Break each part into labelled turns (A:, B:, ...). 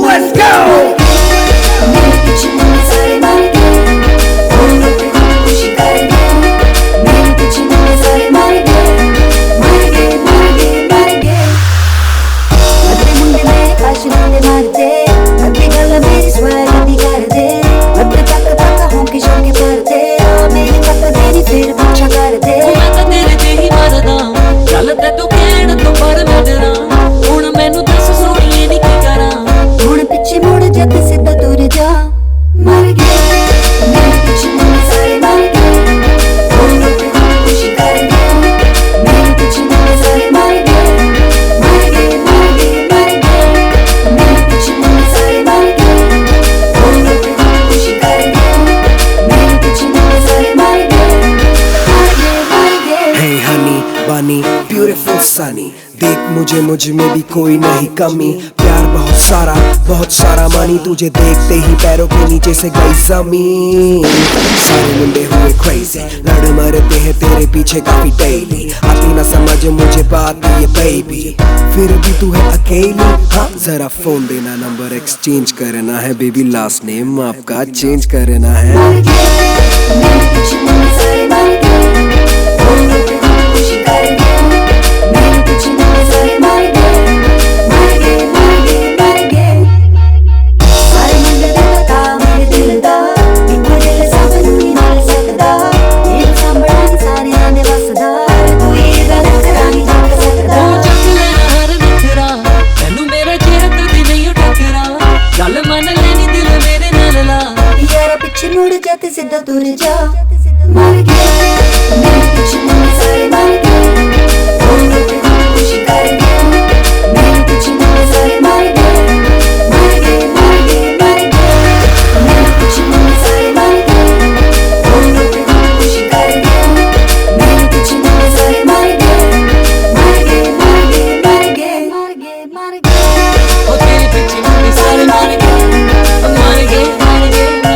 A: Let's go! Beautiful Sunny, देख मुझे मुझ में भी कोई नहीं कमी। प्यार बहुत सारा मानी, तुझे देखते ही पैरों के नीचे से गई जमीन। सारे मुंडे हुए क्रेजी, लड़ मरते हैं तेरे पीछे काफी डेली। आती ना समझ मुझे बात ये बेबी, फिर भी तू है अकेली। हाँ जरा फोन देना, नंबर एक्सचेंज करना है बेबी, लास्ट नेम आपका चेंज करना है।
B: मुड़ जाते सीधा दूर जा, मर गया मेरे पीछे मुड़ सारे मर गए। खुशी कर गया मेरे पीछे मुड़ सारे मर गए, मर गए मर गए मर गए। मेरे पीछे मुड़ सारे मर गए। खुशी कर गया मेरे पीछे मुड़ सारे मर गए, मर गए मर गए मर गए मर गए मर गए। ओ तेरे पीछे मुड़ सारे मर गए, मर गए मर गए मर गए।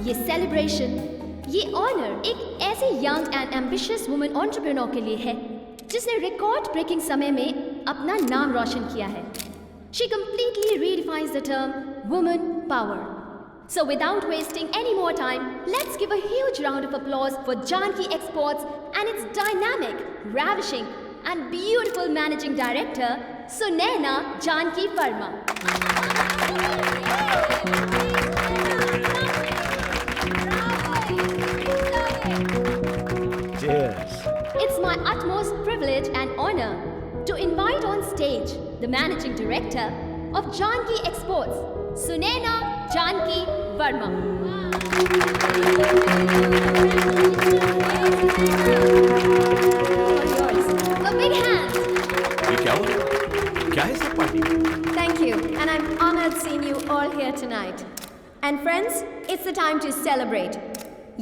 C: ये सेलिब्रेशन, ये ऑनर एक ऐसी young and ambitious woman entrepreneur के लिए है जिसने रिकॉर्ड ब्रेकिंग समय में अपना नाम रोशन किया है। She completely redefines the term woman power. So without wasting any more time, let's give a huge round of applause for Janki Exports and its dynamic, ravishing and beautiful managing director, Sunaina Janki Verma.
A: Cheers.
C: It's my utmost privilege and honor to invite on stage the managing director of Janki Exports, Sunaina Janki Verma. A big hand.
A: ये क्या हुआ? क्या है सब party?
C: Thank you, and I'm honored seeing you all here tonight. And friends, it's the time to celebrate.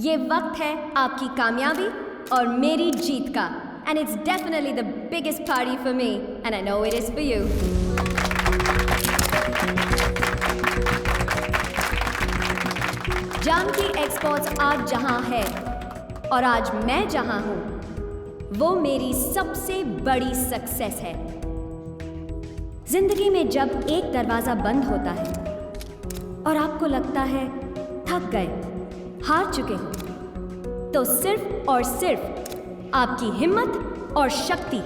C: ये वक्त है आपकी कामयाबी और मेरी जीत का. and it's definitely the biggest party for me, and I know it is for you. Janki exports आज जहां है और आज मैं जहां हूं, वो मेरी सबसे बड़ी सक्सेस है। जिंदगी में जब एक दरवाजा बंद होता है और आपको लगता है थक गए, हार चुके हो, तो सिर्फ और सिर्फ आपकी हिम्मत और शक्ति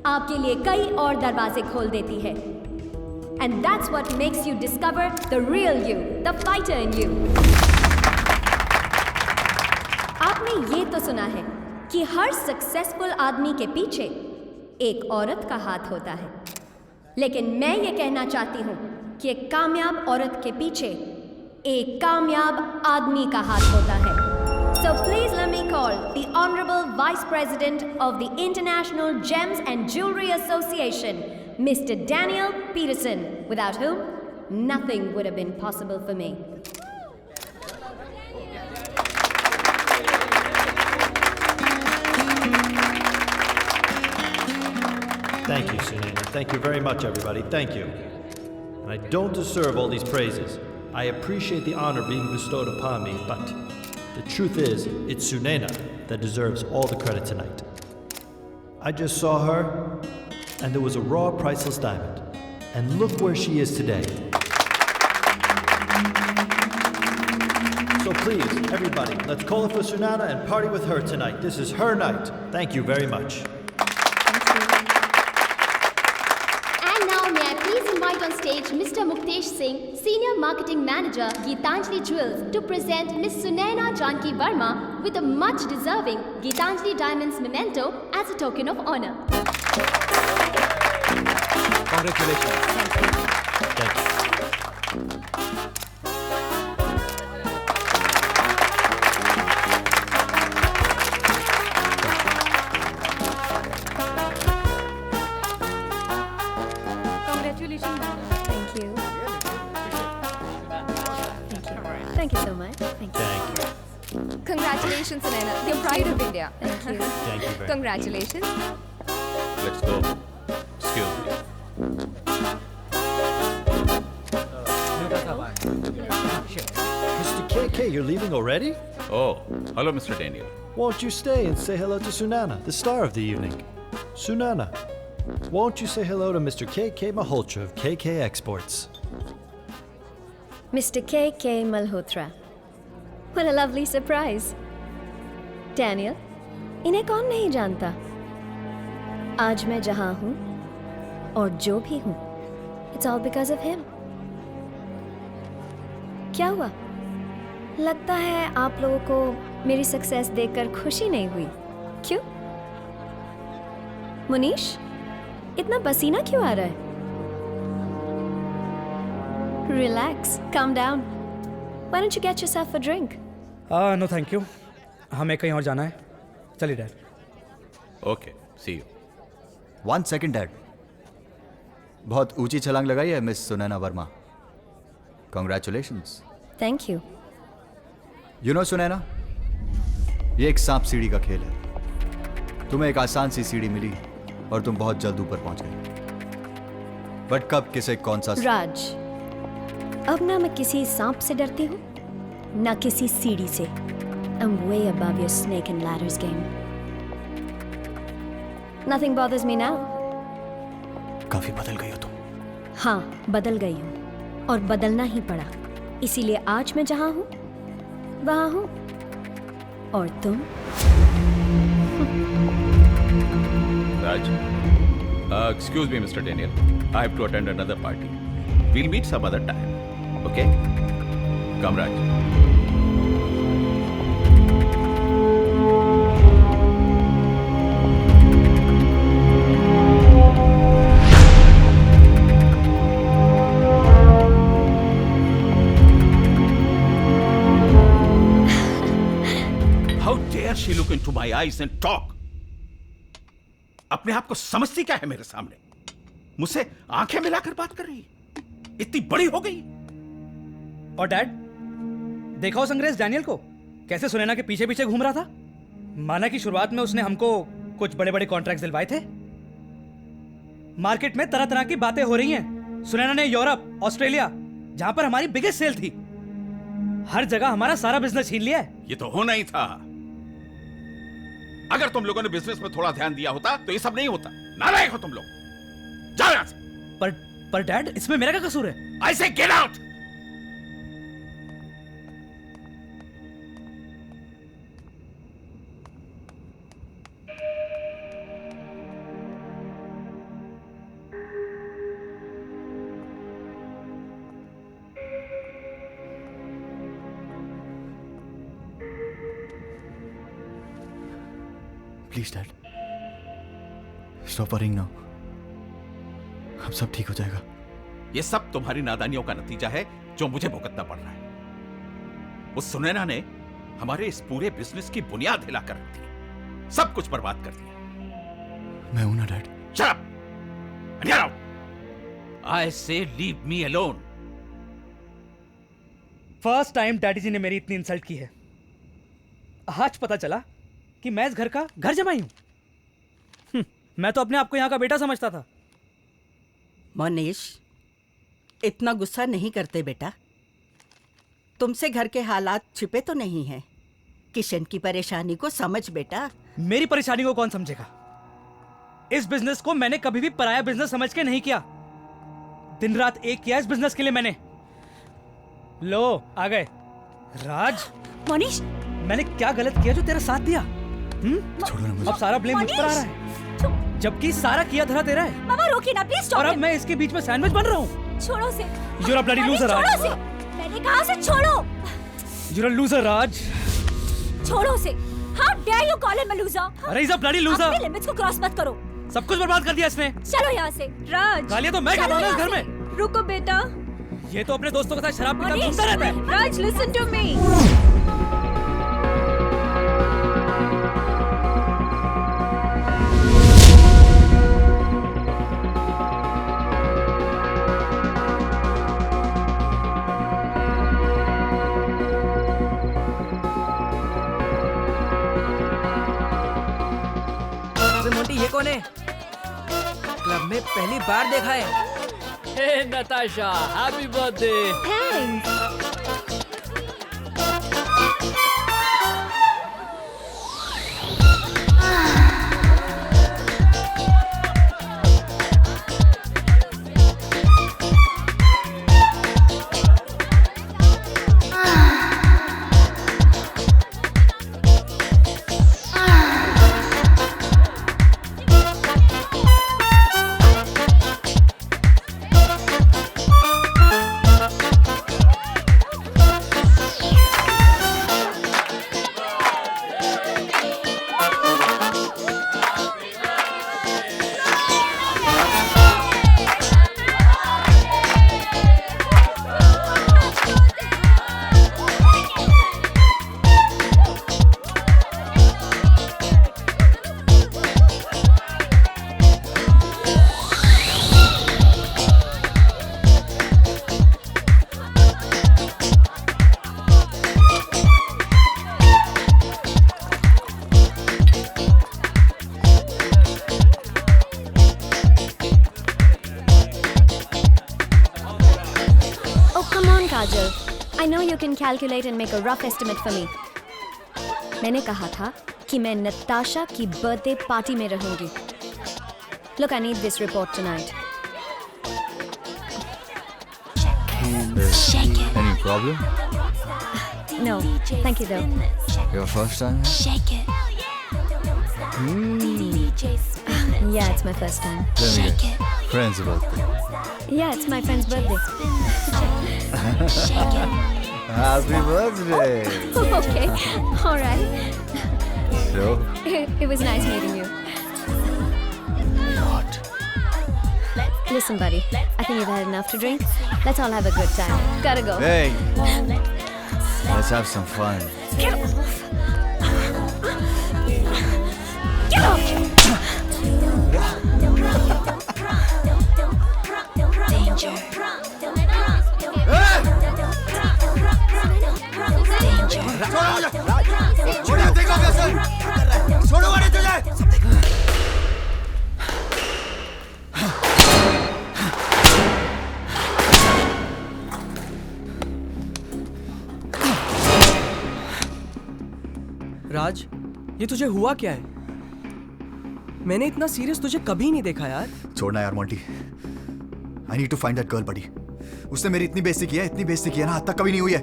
C: आपके लिए कई और दरवाजे खोल देती है। And that's what makes you discover the real you, the fighter in you. आपने ये तो सुना है कि हर सक्सेसफुल आदमी के पीछे एक औरत का हाथ होता है, लेकिन मैं ये कहना चाहती हूँ कि एक कामयाब औरत के पीछे एक कामयाब आदमी का हाथ होता है। So please let me call the Honorable Vice President of the International Gems and Jewelry Association, Mr. Daniel Peterson, without whom nothing would have been possible for me.
D: Thank you, Sunena. Thank you very much, everybody. Thank you. And I don't deserve all these praises. I appreciate the honor being bestowed upon me, but the truth is, it's Sunena that deserves all the credit tonight. I just saw her, and there was a raw, priceless diamond. And look where she is today. So please, everybody, let's call it for Sunana and party with her tonight. This is her night. Thank you very much.
C: And now may I please invite on stage Mr. Muktesh Singh, Senior Marketing Manager, Geetanjali Jewels, to present Miss Sunaina Janki Verma with a much deserving Geetanjali Diamonds memento as a token of honor.
A: Congratulations.
D: Thank you.
C: Congratulations. Thank you. Thank you so much. Thank you.
D: Thank you.
E: Congratulations, Sunaina. The pride of India.
C: Thank you.
D: Thank you very much.
E: Congratulations.
F: Let's go. Excuse me.
D: Mr. KK, you're leaving already?
F: Oh, hello, Mr. Daniel.
D: Won't you stay and say hello to Sunana, the star of the evening? Sunana, won't you say hello to Mr. KK Malhotra of KK Exports?
C: Mr. K.K. Malhotra. What a lovely surprise. Daniel, इन्हें कौन नहीं जानता? आज मैं जहां हूं और जो भी हूं, it's all because of him. क्या हुआ? लगता है आप लोगों को मेरी सक्सेस देखकर खुशी नहीं हुई, क्यों? मुनीश, इतना पसीना क्यों आ रहा है? Relax, calm down. Why don't you get yourself a drink?
G: No thank you, हमें कहीं और जाना है। चलिए dad.
F: Okay, see you.
H: 1 second, dad. बहुत ऊंची छलांग लगाई है miss Sunaina Verma. Congratulations.
C: Thank you.
H: You know Sunaina, ये एक सांप सीढ़ी का खेल है। तुम्हें एक आसान सी सीढ़ी मिली और तुम बहुत जल्द ऊपर पहुंच गए। बट कब किसे कौन सा
C: राज, अब ना मैं किसी सांप से डरती हूँ, ना किसी सीढ़ी से। I'm way above your snake and ladders game. Nothing bothers me now.
H: काफी बदल गई हो तुम।
C: हाँ, बदल गई हूँ और बदलना ही पड़ा। इसीलिए आज मैं जहाँ हूँ, वहाँ हूँ। और तुम?
F: Raj, excuse me, Mr. Daniel. I have to attend another party. We'll meet some other time. Okay? Come, Raj. How dare she look into my eyes and talk? अपने आप को समझती क्या है मेरे सामने? मुझसे आंखें मिलाकर बात कर रही, इतनी बड़ी हो गई।
G: और डैड, देखा उस अंग्रेज डैनियल को कैसे सुनैना के पीछे पीछे घूम रहा था? माना कि शुरुआत में उसने हमको कुछ बड़े बड़े कॉन्ट्रैक्ट्स दिलवाए थे। मार्केट में तरह तरह की बातें हो रही हैं। सुनैना ने यूरोप, ऑस्ट्रेलिया, जहां पर हमारी बिगेस्ट सेल थी, हर जगह हमारा सारा बिजनेस छीन लिया है।
F: ये तो होना ही था। अगर तुम लोगों ने बिजनेस में थोड़ा ध्यान दिया होता तो ये सब नहीं होता। नालायक हो तुम लोग, जाओ यहां से।
G: पर डैड, इसमें मेरा क्या कसूर है?
F: I say get out!
H: Please dad, stop worrying now. अब सब ठीक हो जाएगा।
F: ये सब तुम्हारी नादानियों का नतीजा है जो मुझे भुगतना पड़ रहा है। उस सुनैना ने हमारे इस पूरे बिजनेस की बुनियाद हिलाकर रख दी, सब कुछ बर्बाद कर दिया।
H: मैं हूं ना dad.
F: Shut up! And get out! I say leave me alone.
G: First time daddy ji ने मेरी इतनी इंसल्ट की है। आज पता चला कि मैं इस घर का घर जमाई हूं। मैं तो अपने आप को यहां का बेटा समझता था।
I: मोनीश, इतना गुस्सा नहीं करते बेटा। तुमसे घर के हालात छिपे तो नहीं हैं। किशन की परेशानी को समझ बेटा।
G: मेरी परेशानी को कौन समझेगा? इस बिजनेस को मैंने कभी भी पराया बिजनेस समझ के नहीं किया। दिन रात एक किया इस बिजनेस के लिए मैंने। लो आ गए। राज,
B: मोनीश,
G: मैंने क्या गलत किया जो तेरा साथ दिया?
H: छोड़ो ना मुझे।
G: अब सारा ब्लेम मुझ पर आ रहा है, जबकि सारा किया धरा तेरा है।
B: मामा रोकिए ना प्लीज,
G: और अब मैं इसके बीच में सैंडविच बन रहा हूँ।
B: छोड़ो से।
G: You're a bloody loser,
B: छोड़ो
G: राज।
B: से। मैंने कहा से छोड़ो।
G: You're a loser, राज।
B: छोड़ो से। How dare you call him a loser?
G: अरे he's a bloody loser।
B: अपने लिमिट्स को क्रॉस मत करो।
G: सब कुछ बर्बाद कर दिया इसने।
B: चलो यहाँ से। राज,
G: गालियाँ तो मैं खाता हूँ ना इस घर में।
B: रुको बेटा।
G: ये तो अपने दोस्तों के साथ शराब पीकर
B: मोनीश,
G: घूमता रहता है।
B: Raj, listen to me.
J: Monty, ये कौन है? क्लब में पहली बार देखा है।
K: Hey Natasha, happy birthday.
C: Kajal, I know you can calculate and make a rough estimate for me. मैंने कहा था कि मैं नताशा की बर्थडे पार्टी में रहूंगी. Look, I need this report tonight.
H: Any problem?
C: No, thank you though.
H: Your first time?
B: Shake it.
C: Yeah, it's my first time.
H: Let me guess. Friend's birthday.
C: Yeah, it's my friend's birthday.
H: Happy birthday.
C: Okay, all right.
H: So?
C: It was nice meeting you.
H: What?
C: Listen, buddy, I think you've had enough to drink. Let's all have a good time. Gotta go.
H: Hey, let's have some fun.
B: Get off. Get off. Danger.
J: छोड़ो मुझे! छोड़ो, देखो कैसे! छोड़ो गाड़ी तुझे! राज, ये तुझे हुआ क्या है? मैंने इतना सीरियस तुझे कभी नहीं देखा यार।
H: छोड़ना यार Monty. I need to find that girl buddy. उसने मेरी इतनी बेइज्जती की है, इतनी बेइज्जती की है ना, आज तक कभी नहीं हुई है।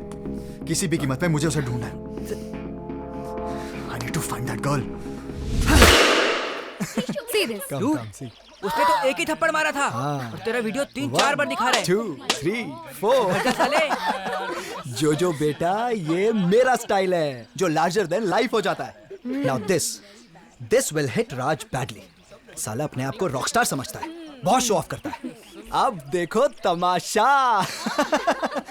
H: किसी भी कीमत पे मुझे उसे ढूंढना है। I need to find that girl.
E: Serious
J: उसने तो एक ही थप्पड़ मारा था और तेरा वीडियो 3-4 बार दिखा रहा है।
A: 2, 3, 4।
J: साले,
A: जो बेटा, ये मेरा स्टाइल है जो लार्जर देन लाइफ हो जाता है। Now this will hit Raj badly. साला अपने आप को रॉकस्टार समझता है, बहुत शो ऑफ करता है। अब देखो तमाशा।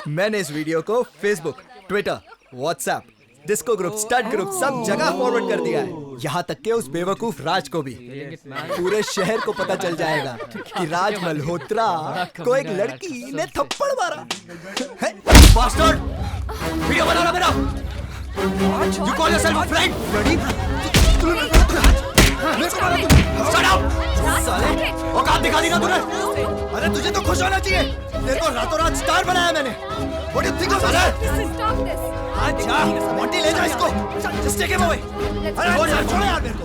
A: मैंने इस वीडियो को Facebook, Twitter, WhatsApp, disco group, stud group सब जगह फॉरवर्ड कर दिया है। यहाँ तक के उस बेवकूफ राज को भी। पूरे शहर को पता चल जाएगा कि राज मल्होत्रा को एक लड़की ने थप्पड़ मारा।
H: बास्टर्ड! वीडियो बना रहा मेरा। You call yourself a friend? Shut up! साले, औकात दिखा दी ना तूने? अरे तुझे तो खुश होना चाहिए। तेरे को रातों रात स्टार बनाया मैंने। What do you think of that?
E: Stop this.
H: अच्छा, मोंटी ले जा इसको। Just take him away. अरे छोड़ो यार मेरे को।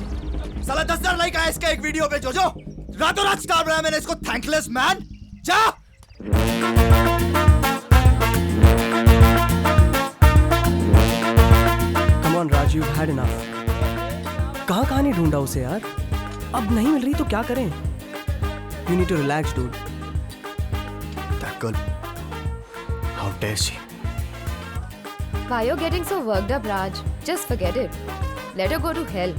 H: साला 10,000 लाइक आया इसका एक वीडियो पे जो रातों रात स्टार बनाया मैंने इसको। Thankless man. जा।
J: Come on Raj, you've had enough. कहाँ नहीं ढूंढा उसे यार? अब नहीं मिल रही तो क्या करें? You need to relax, dude.
H: That girl. How dare she?
E: Why you're getting so worked up, Raj? Just forget it. Let her go to hell.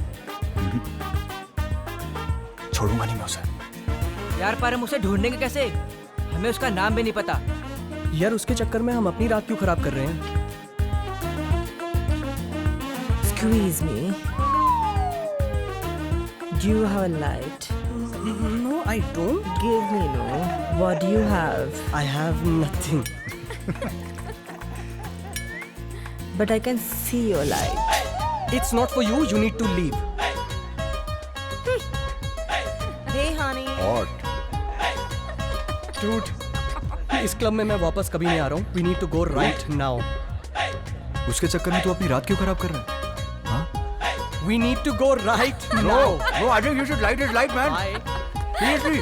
H: छोड़ूंगा नहीं मैं उसे।
J: यार पर हम उसे ढूंढेंगे कैसे? हमें उसका नाम भी नहीं पता। यार उसके चक्कर में हम अपनी रात क्यों खराब कर रहे हैं?
L: Squeeze me. Do you have a light?
J: No, I don't.
L: Give me no. What do you have?
J: I have nothing.
L: But I can see your light.
J: It's not for you. You need to leave.
L: Hey, honey.
H: What?
J: Dude, इस club में मैं वापस कभी नहीं आ रहा हूँ. We need to go right now.
H: उसके चक्कर में तू अपनी रात क्यों खराब कर रहा है?
J: We need to go right now.
H: No, I think you should light his light, man. Seriously,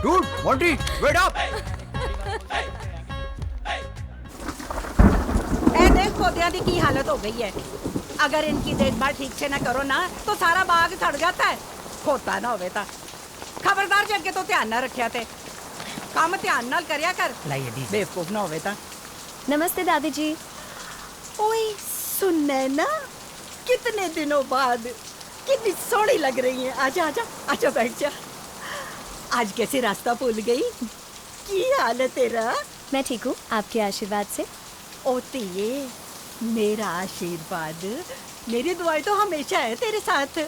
H: dude, Monty, wait up.
I: ए देख पौधियां दी की हालत हो गई है। अगर इनकी देखभाल ठीक से ना करो ना तो सारा बाग सड़ जाता है। खोता ना होवे ता खबरदार जग के तो ध्यान ना रखिया ते। काम ध्यान नाल करिया कर। बेवकूफ ना होवे ता।
C: नमस्ते दादी जी।
I: ओए सुनने ना, कितने दिनों बाद कितनी सोहनी लग रही है। आजा आजा आजा बैठ जा। आज कैसे रास्ता भूल गई? की हाल है तेरा?
C: मैं ठीक हूँ, आपके आशीर्वाद से।
I: ओती ये मेरा आशीर्वाद, मेरी दुआएं तो हमेशा है तेरे साथ।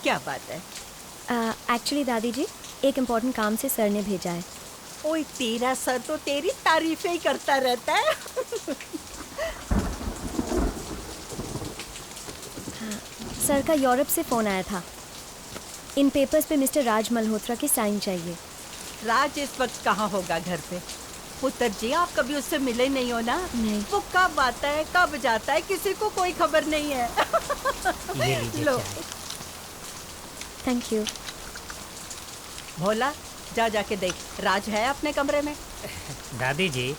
I: क्या बात है?
C: एक्चुअली दादी जी, एक इम्पोर्टेंट काम से सर ने भेजा है।
I: ओए तेरा सर तो तेरी तारीफें ही करता रहता है।
C: सर का यूरोप से फ़ोन आया था। इन पेपर्स पे मिस्टर राज मल्होत्रा की साइन चाहिए।
I: राज इस वक्त कहाँ होगा? घर पे। पुत्र जी आप कभी उससे मिले नहीं हो ना?
C: नहीं।
I: वो कब आता है कब जाता है किसी को कोई खबर नहीं है। लो
C: थैंक यू।
I: भोला जा जाके देख राज है अपने कमरे में।
M: दादी जी,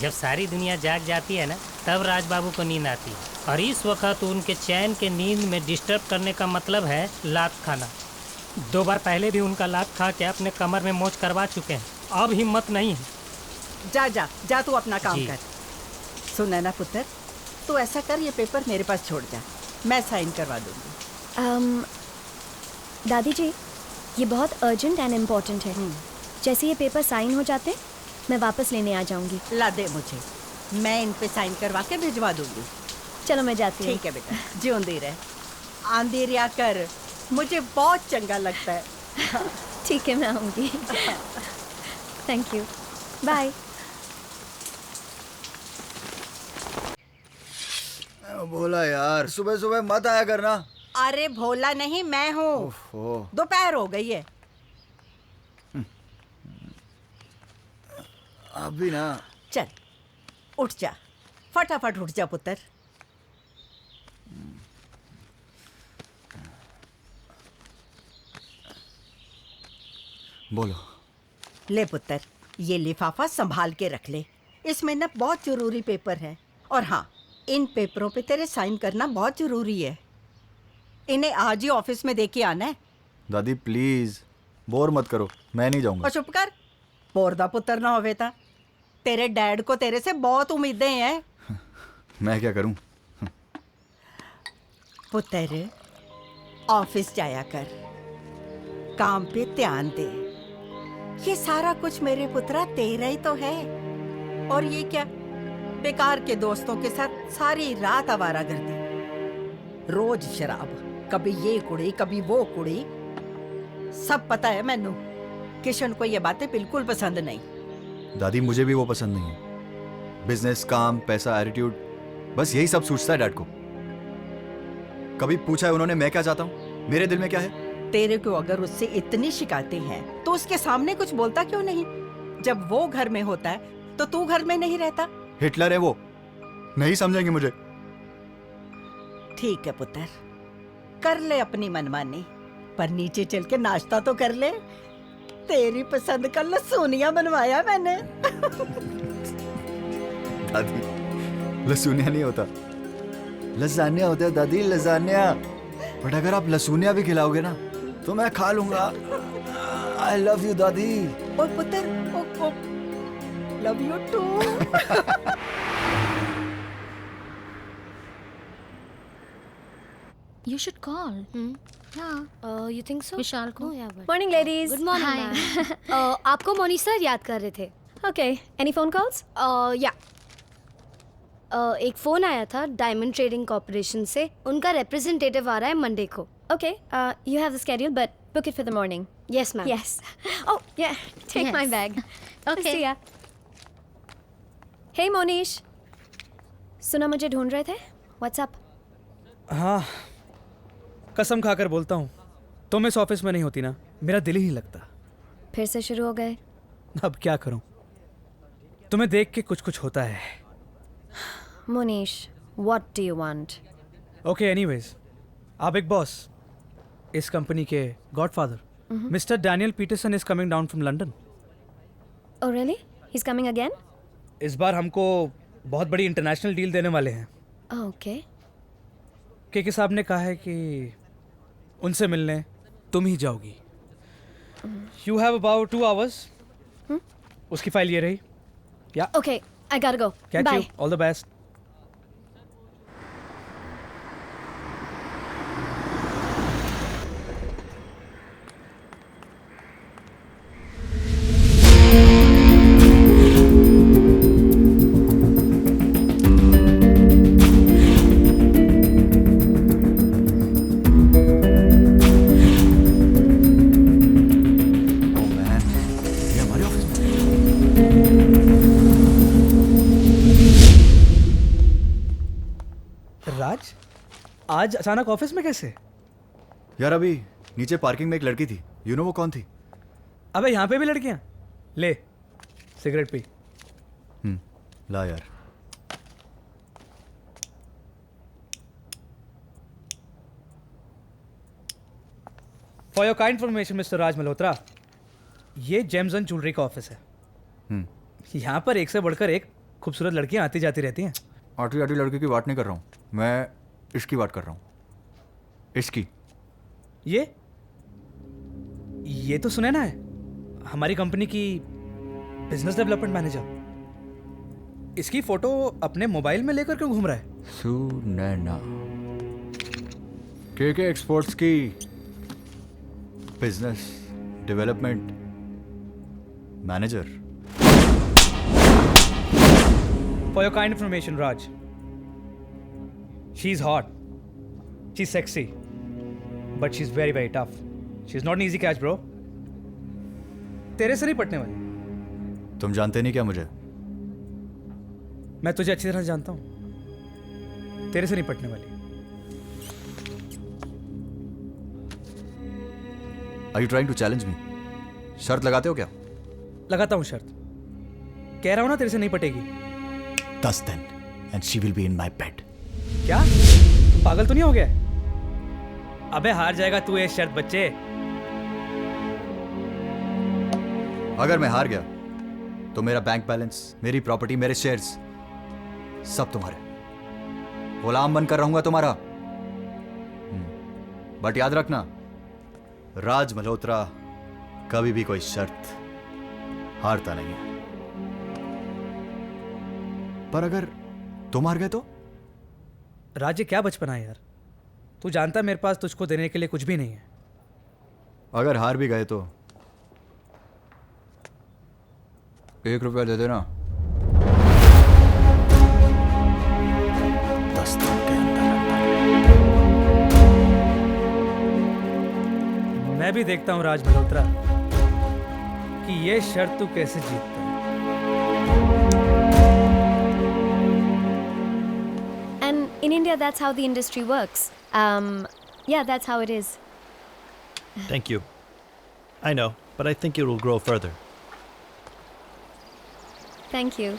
M: जब सारी दुनिया जाग जाती है ना तब राज बाबू को नींद आती है, और इस वक्त उनके चैन के नींद में डिस्टर्ब करने का मतलब है लात खाना। 2 बार पहले भी उनका लात खा के अपने कमर में मोच करवा चुके हैं। अब हिम्मत नहीं है।
I: जा जा जा तू अपना काम कर। सुन ना पुत्र, तू ऐसा कर ये पेपर मेरे पास छोड़ जा, मैं साइन करवा दूंगी।
C: दादी जी, ये बहुत अर्जेंट एंड इम्पोर्टेंट है। जैसे ये पेपर साइन हो जाते मैं वापस लेने आ जाऊंगी।
I: ला दे मुझे, मैं इन पे साइन करवा के भिजवा दूंगी।
C: चलो मैं जाती हूँ।
I: ठीक है बेटा, जिਉਂਦੀ रहे। आंधी रिया कर, मुझे बहुत चंगा लगता है।
C: ठीक है, मैं आऊँगी। Thank you, bye.
H: बोला यार, सुबह सुबह मत आया करना।
I: अरे भोला नहीं, मैं हूँ। दोपहर हो गई है।
H: अभी ना।
I: चल उठ जा, फटाफट उठ जा पुत्र।
H: बोलो।
I: ले पुत्र, ये लिफाफा संभाल के रख ले। इसमें ना बहुत जरूरी पेपर है। और हाँ, इन पेपरों पे तेरे साइन करना बहुत जरूरी है। इन्हें आज ही ऑफिस में दे के आना है।
H: दादी प्लीज बोर मत करो, मैं नहीं जाऊंगा।
I: और चुप कर, बोर दा पुत्र ना होवे ता। तेरे डैड को तेरे से बहुत उम्मीदें हैं।
H: मैं क्या करूं?
I: पुत्र, ऑफिस जाया कर, काम पे ध्यान दे। ये सारा कुछ मेरे पुत्रा तेरा ही तो है। और ये क्या, बेकार के दोस्तों के साथ सारी रात आवारागर्दी, रोज शराब, कभी ये कुड़ी कभी वो कुड़ी। सब पता है मैनू। किशन को ये बातें बिल्कुल पसंद नहीं।
H: दादी मुझे भी वो पसंद नहीं है। बिजनेस, काम, पैसा, एटीट्यूड, बस यही सब सूझता है डैड को। कभी पूछा है उन्होंने मैं क्या चाहता हूँ, मेरे दिल में क्या है?
I: तेरे को अगर उससे इतनी शिकायतें हैं तो उसके सामने कुछ बोलता क्यों नहीं? जब वो घर में होता है तो तू घर में नहीं रहता।
H: हिटलर है वो, नहीं समझेंगे मुझे।
I: ठीक है पुत्र, कर ले अपनी मनमानी, पर नीचे चल के नाश्ता तो कर ले। तेरी पसंद का लसूनिया बनवाया मैंने।
H: दादी लसूनिया नहीं होता, लजानिया होता है दादी, लजानिया। बट अगर आप लसूनिया भी खिलाओगे ना तो मैं खा लूंगा। आई लव यू दादी।
I: और पुत्र, love you too.
C: You should call. Yeah.
E: You think so?
C: Vishal को.
E: No, yeah, but...
N: morning ladies.
E: Good morning, ma'am.
N: आपको मोनीश सर याद कर रहे थे। Okay, any phone calls? या एक फ़ोन आया था डायमंड ट्रेडिंग कॉर्पोरेशन से। उनका रिप्रेजेंटेटिव आ रहा है मंडे को। Okay, you have the schedule but book it for the morning. Yes ma'am. Yes. Oh yeah, take my bag. Okay, see ya. Hey Monish, सुना मुझे ढूंढ रहे थे? What's up?
G: हाँ, कसम खाकर बोलता हूँ, तुम इस ऑफिस में नहीं होती ना, मेरा दिल ही नहीं लगता।
N: फिर से शुरू हो गए?
G: अब क्या करूँ, तुम्हें देख के कुछ कुछ होता है।
N: Monish, what do you want?
G: Okay, anyways, आप एक बॉस, इस कंपनी के godfather, mister Daniel Peterson is coming down from London.
N: Oh really? He is coming again?
G: इस बार हमको बहुत बड़ी इंटरनेशनल डील देने वाले हैं।
N: ओके।
G: के साहब ने कहा है कि उनसे मिलने तुम ही जाओगी। You have about 2 hours। उसकी फाइल ये रही। Yeah
N: okay, I got go. Bye.
G: All the best. Raj, आज अचानक ऑफिस में कैसे?
H: यार अभी नीचे पार्किंग में एक लड़की थी, यू नो वो कौन थी?
G: अबे यहाँ पे भी लड़कियाँ? ले सिगरेट पी।
H: ला यार।
G: For your kind information mister Raj Malhotra, ये जेम्स एंड ज्वेलरी का ऑफिस है। यहाँ पर एक से बढ़कर एक खूबसूरत लड़कियाँ आती जाती रहती हैं।
H: आटी आटी लड़की की बात नहीं कर रहा हूँ मैं, इसकी बात कर रहा हूँ। इसकी।
G: ये तो सुनैना है, हमारी कंपनी की बिजनेस डेवलपमेंट मैनेजर। इसकी फोटो अपने मोबाइल में लेकर क्यों घूम रहा है?
H: सुनैना के एक्सपोर्ट्स की business development manager.
G: For your kind information, Raj, she's hot, she's sexy, but she's very very tough. She's not an easy catch, bro. तेरे से नहीं पटने वाली।
H: तुम जानते नहीं क्या मुझे?
G: मैं तुझे अच्छी तरह जानता हूँ, तेरे से नहीं पटने वाली।
H: Are you trying to challenge me? शर्त लगाते हो क्या?
G: लगाता हूँ शर्त, कह रहा हूँ ना तेरे से नहीं पटेगी।
H: 10 दिन and she will be in my bed.
G: क्या तू पागल तो नहीं हो गया? अबे हार जाएगा तू ये शर्त बच्चे।
H: अगर मैं हार गया तो मेरा बैंक बैलेंस, मेरी प्रॉपर्टी, मेरे शेयर्स सब तुम्हारे, गुलाम बनकर रहूंगा तुम्हारा। बट याद रखना, राज मल्होत्रा कभी भी कोई शर्त हारता नहीं है। पर अगर तुम हार गए तो?
G: राज्य क्या बचपना है यार, तू जानता मेरे पास तुझको देने के लिए कुछ भी नहीं है।
H: अगर हार भी गए तो ₹1 दे देना। 10 दिन के
G: मैं भी देखता हूं राज मल्होत्रा कि ये शर्त तू कैसे जीतता है।
N: And in India, that's how the industry works. Yeah, that's how it is.
D: Thank you. I know, but I think it will grow further.
N: Thank you.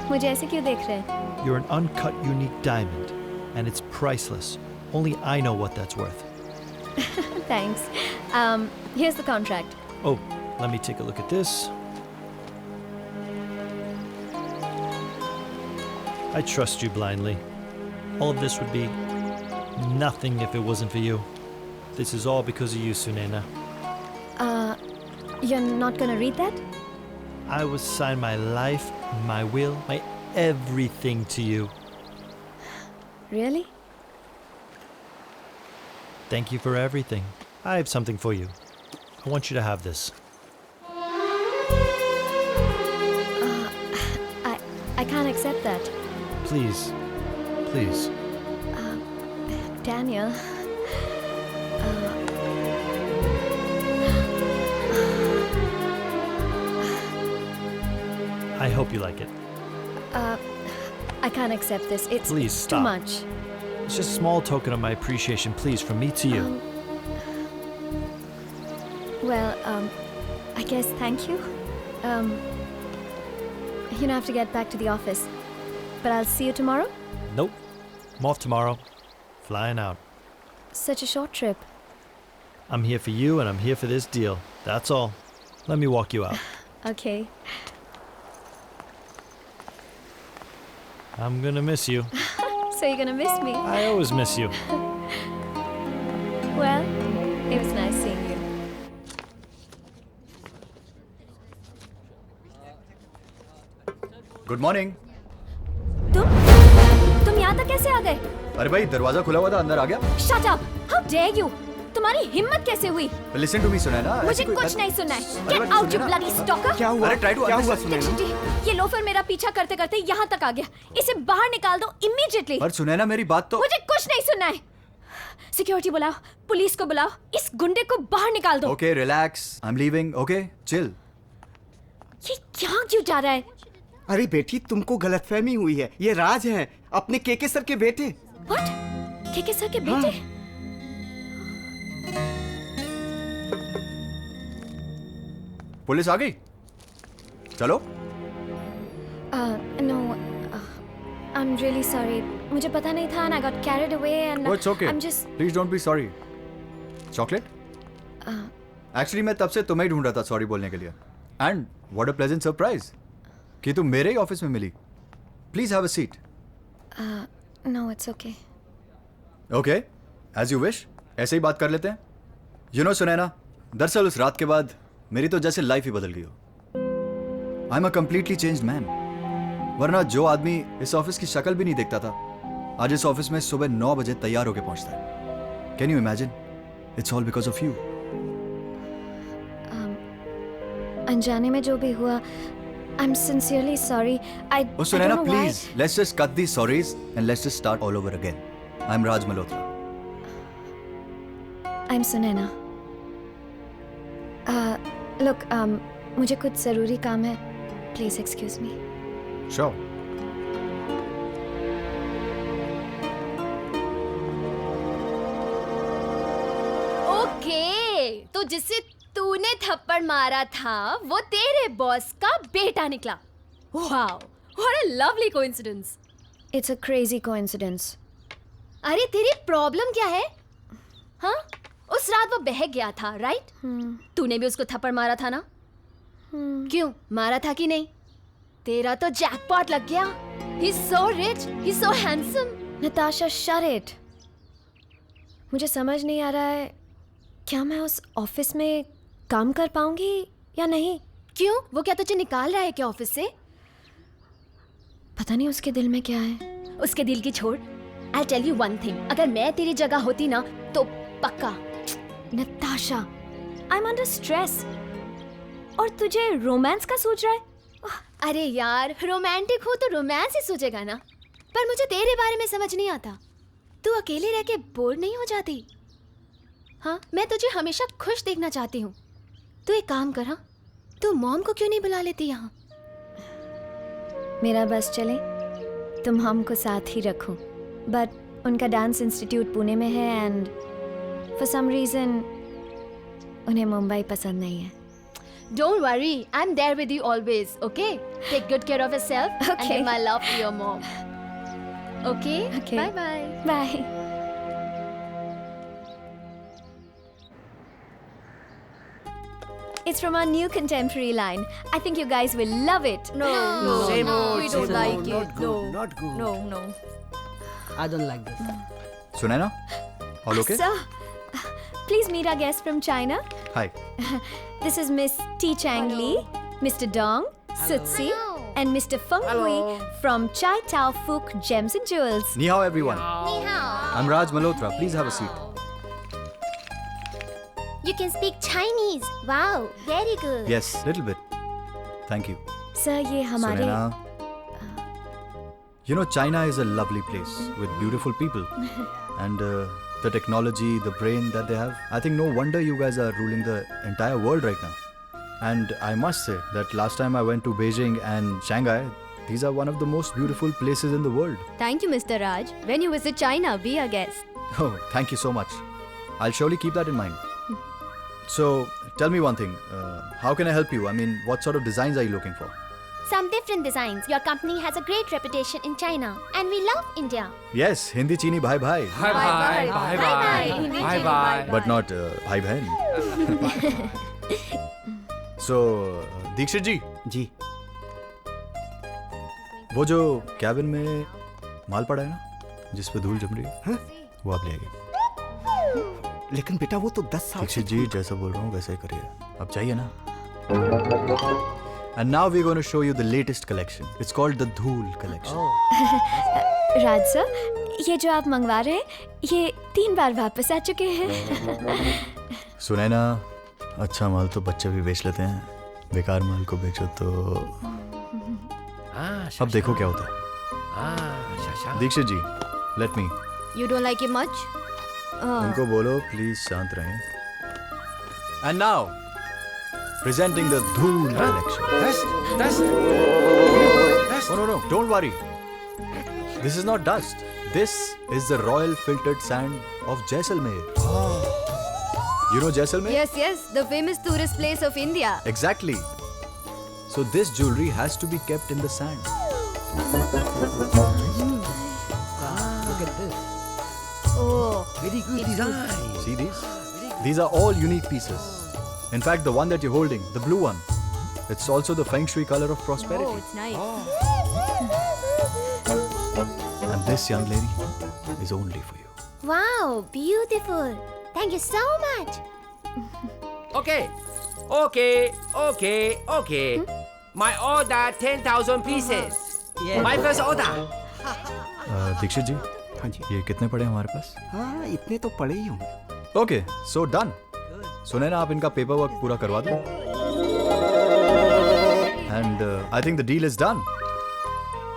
N: मुझे ऐसे क्यों देख रहे हैं?
D: You're an uncut, unique diamond, and it's priceless. Only I know what that's worth.
N: Thanks. Here's the contract.
D: Oh, let me take a look at this. I trust you blindly. All of this would be nothing if it wasn't for you. This is all because of you, Sunena.
N: You're not gonna read that?
D: I would sign my life, my will, my everything to you.
N: Really?
D: Thank you for everything. I have something for you. I want you to have this.
N: I can't accept that.
D: Please. Please.
N: Daniel.
D: I hope you like it.
N: I can't accept this. It's
D: Please,
N: too
D: stop.
N: much.
D: It's just a small token of my appreciation, please, from me to you.
N: Well, I guess thank you. You have to get back to the office. But I'll see you tomorrow?
D: Nope. I'm off tomorrow. Flying out.
N: Such a short trip.
D: I'm here for you and I'm here for this deal. That's all. Let me walk you out.
N: Okay.
D: I'm gonna miss you.
N: So you're gonna miss me?
D: I always miss you.
N: Well, it was nice seeing you.
H: Good morning.
N: तुम यहाँ तक कैसे आ गए?
H: अरे भाई, दरवाजा खुला हुआ था, अंदर आ गया।
N: Shut up! How dare you? तुम्हारी हिम्मत कैसे हुई?
H: Listen to me, Sunaina.
N: मुझे कुछ नहीं सुनना है। Get out, you bloody stalker!
H: क्या हुआ? अरे try to understand।
N: चिट्टी, ये लोफर मेरा पीछा करते करते यहाँ तक आ गया। इसे बाहर निकाल दो immediately।
H: पर सुनैना, मेरी बात तो।
N: मुझे कुछ नहीं सुनना है। सिक्योरिटी बुलाओ, पुलिस को बुलाओ, इस गुंडे को बाहर निकाल दो।
H: Okay, relax. I'm leaving. Okay, chill.
N: ये यहाँ क्यों जा रहा है?
O: अरे बेटी, तुमको गलतफहमी हुई है। ये राज हैं, अपने केके सर के बेटे।
N: What? केके सर के बेटे?
H: पुलिस आ गई? चलो।
N: No, I'm really sorry. मुझे पता नहीं था and I got carried away and
H: Oh, it's okay.
N: I'm just.
H: Please don't be sorry. Chocolate? Actually, मैं तब से तुम्हें ही ढूंढ रहा था सॉरी बोलने के लिए। And what a pleasant surprise कि तुम मेरे ही ऑफिस में मिली। Please have a seat.
N: No, it's okay.
H: Okay, as you wish. ऐसे ही बात कर लेते हैं। You know, सुनैना, दरअसल उस रात के बाद मेरी तो जैसे लाइफ ही बदल गई हो। I'm a completely changed man. वरना जो आदमी इस ऑफिस की शक्ल भी नहीं देखता था, आज इस ऑफिस में सुबह 9 बजे तैयार होकर पहुंचता है। Can you imagine? It's all because of you.
N: अनजाने में जो भी हुआ, I'm sincerely sorry. I
H: Oh, Sunena,
N: don't know
H: please,
N: why.
H: let's just cut these sorries and let's just start all over again. I'm Raj Malhotra.
N: I'm Sunena. Look, मुझे कुछ ज़रूरी काम है. Please excuse me.
H: Sure.
C: Okay, तो जिससे तूने थप्पड़ मारा था वो तेरे बॉस का बेटा निकला। Wow, what a lovely coincidence.
N: It's a crazy coincidence.
C: अरे तेरी प्रॉब्लम क्या है? हाँ, उस रात वो बहक गया था, राइट? तूने भी उसको थप्पड़ मारा था ना? क्यों मारा था कि नहीं? तेरा तो जैकपॉट लग गया। He's so rich, he's so handsome.
N: Natasha, shut it. मुझे समझ नहीं आ रहा है क्या मैं उस ऑफिस में काम कर पाऊंगी या नहीं।
C: क्यों? वो क्या तुझे निकाल रहा है क्या ऑफिस से?
N: पता नहीं उसके दिल में क्या है।
C: उसके दिल की छोड़। I'll tell you one thing. अगर मैं तेरी जगह होती ना तो पक्का।
N: Natasha, I'm under stress. और तुझे रोमांस का सोच रहा है?
C: अरे यार, रोमांटिक हो तो रोमांस ही सोचेगा ना। पर मुझे तेरे बारे में समझ नहीं आता। तू अकेले रह के बोर नहीं हो जाती? हाँ, मैं तुझे हमेशा खुश देखना चाहती हूँ। तू एक काम कर, हाँ, तू मॉम को क्यों नहीं बुला लेती यहाँ?
N: मेरा बस चले, तुम हमको साथ ही रखो। बट उनका डांस इंस्टीट्यूट पुणे में है एंड फॉर सम रीजन उन्हें मुंबई पसंद नहीं है।
C: Don't worry, I'm there with you always, okay? Take good care of yourself and
N: Okay.
C: give my love to your mom. Okay?
N: Okay.
C: Bye-bye.
N: Bye. It's from our new contemporary line. I think you guys will love it.
L: No,
J: Same
L: no,
J: old,
L: we don't
J: same
L: like
J: old.
L: it.
J: Not good,
L: No,
J: not good.
L: no, no.
J: I don't like this.
H: Sunaina, all okay?
N: Sir, please meet our guest from China.
H: Hi.
N: This is Miss T. Chang Lee, Mr. Dong, Sutsi, and Mr. Feng Hui from Chai Tao Fook Gems and Jewels.
H: Ni hao, everyone. I'm Raj Malhotra. Please have a seat.
C: You can speak Chinese. Wow, very good.
H: Yes, little bit. Thank you.
N: Sir, ये हमारे
H: Sunaina, you know, China is a lovely place with beautiful people. And the technology, the brain that they have, I think no wonder you guys are ruling the entire world right now. And I must say that last time I went to Beijing and Shanghai, these are one of the most beautiful places in the world.
N: Thank you, Mr. Raj. When you visit China, be a guest.
H: Oh, thank you so much. I'll surely keep that in mind. So, tell me one thing. How can I help you? I mean, what sort of designs are you looking for?
C: Some different designs. Your company has a great reputation in China, and we love India.
H: Yes, Hindi Chini bhai bhai.
K: Bye bye. Bye bye. Bye bye.
H: But not bhai bhain. So, Dikshit ji.
O: जी
H: वो जो cabin में माल पड़ा है ना, जिस पे धूल जम रही है,
O: हाँ?
H: वो आप ले आइए।
O: लेकिन बेटा वो तो 10 साल
H: दीक्षित जी जैसा बोल रहा हूँ वैसा ही करिए। अब चाहिए ना? And now we're going to show you the latest collection. It's called the Dhool collection.
N: Raj sir, ये जो आप मंगवा रहे हैं, ये 3 बार वापस आ चुके हैं।
H: सुने ना, अच्छा माल तो बच्चे भी बेच लेते हैं, बेकार माल को बेचो तो अब देखो क्या होता है। दीक्षित जी, let me.
N: You don't like it much?
H: उनको बोलो प्लीज शांत रहें। And now, presenting the Dhool collection.
K: Dust.
H: No, don't worry. This is not dust. This is the royal filtered sand of Jaisalmer. You know Jaisalmer?
N: Yes, the famous tourist place of India.
H: Exactly. So this jewelry has to be kept in the sand.
J: Look at this.
N: Oh,
J: Very good design.
H: See these? These are all unique pieces. In fact, the one that you're holding, the blue one, it's also the Feng Shui color of prosperity.
N: oh, it's nice.
H: And this, young lady, is only for you.
C: Wow, beautiful. Thank you so much.
P: Okay. My order 10,000 pieces. My first order.
H: Dixit जी,
O: हाँ जी
H: ये कितने पड़े हैं हमारे पास?
O: हाँ इतने तो पड़े ही होंगे।
H: Okay, so done. सुने ना, आप इनका पेपर वर्क पूरा करवा दो। And I think the deal is done.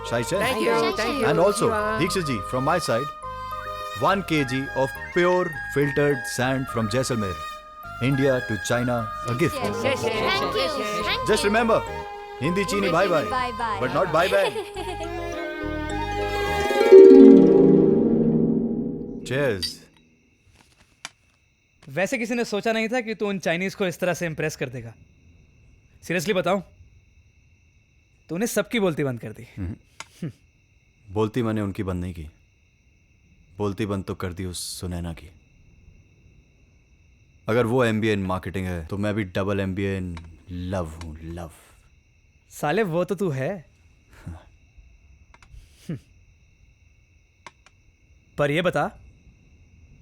H: Shai Chen.
P: Thank you.
H: And also, Dikshit ji, from my side, 1 kg of pure filtered sand from Jaisalmer, India to China, a gift.
C: Thank you.
H: Just remember, Hindi Chini bye bye,
N: Bye-bye.
H: but not bye bye. Cheers.
G: वैसे किसी ने सोचा नहीं था कि तू उन Chinese को इस तरह से इम्प्रेस कर देगा। सीरियसली बताऊं, तूने सबकी बोलती बंद कर दी।
H: बोलती मैंने उनकी बंद नहीं की, बोलती बंद तो कर दी उस सुनैना की। अगर वो MBA इन मार्केटिंग है तो मैं भी डबल MBA इन लव हूं, लव।
G: साले वो तो तू है। पर ये बता,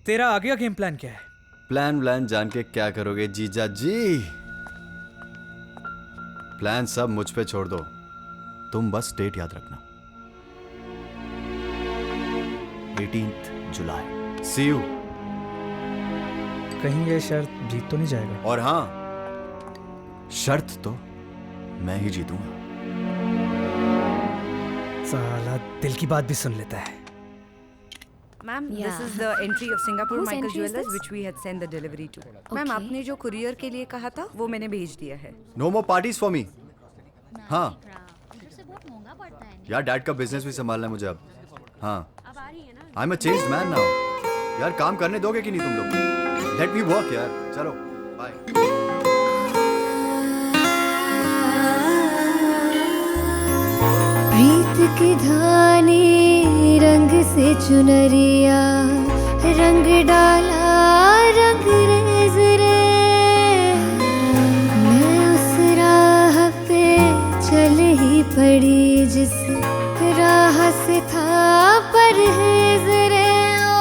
G: तेरा आगे का गेम प्लान क्या है?
H: प्लान जान के क्या करोगे जीजा जी? प्लान सब मुझ पे छोड़ दो, तुम बस डेट याद रखना, 18th जुलाई। C you.
G: कहीं ये शर्त जीत तो नहीं जाएगा?
H: और हाँ, शर्त तो मैं ही जीतूंगा।
G: साला दिल की बात भी सुन लेता है।
I: Ma'am,
N: Yeah.
I: this is the entry of Singapore
N: Whose
I: Michael
N: entry is
I: Jewelers
N: this?
I: which we had sent the delivery to. Ma'am, आपने जो courier के लिए कहा था वो मैंने भेज दिया है।
H: No more parties for me. हाँ यार, डैड का बिजनेस भी संभालना है मुझे अब। हाँ, I am a changed man now. यार काम करने दोगे कि नहीं तुम लोग? लेट मी वर्क यार। चलो बाय।
B: प्रीत की धानी रंग से चुनरिया, रंग डाला रंग रेज रे। मैं उस राह पे चल ही पड़ी जिस राह से था परहेज रे। ओ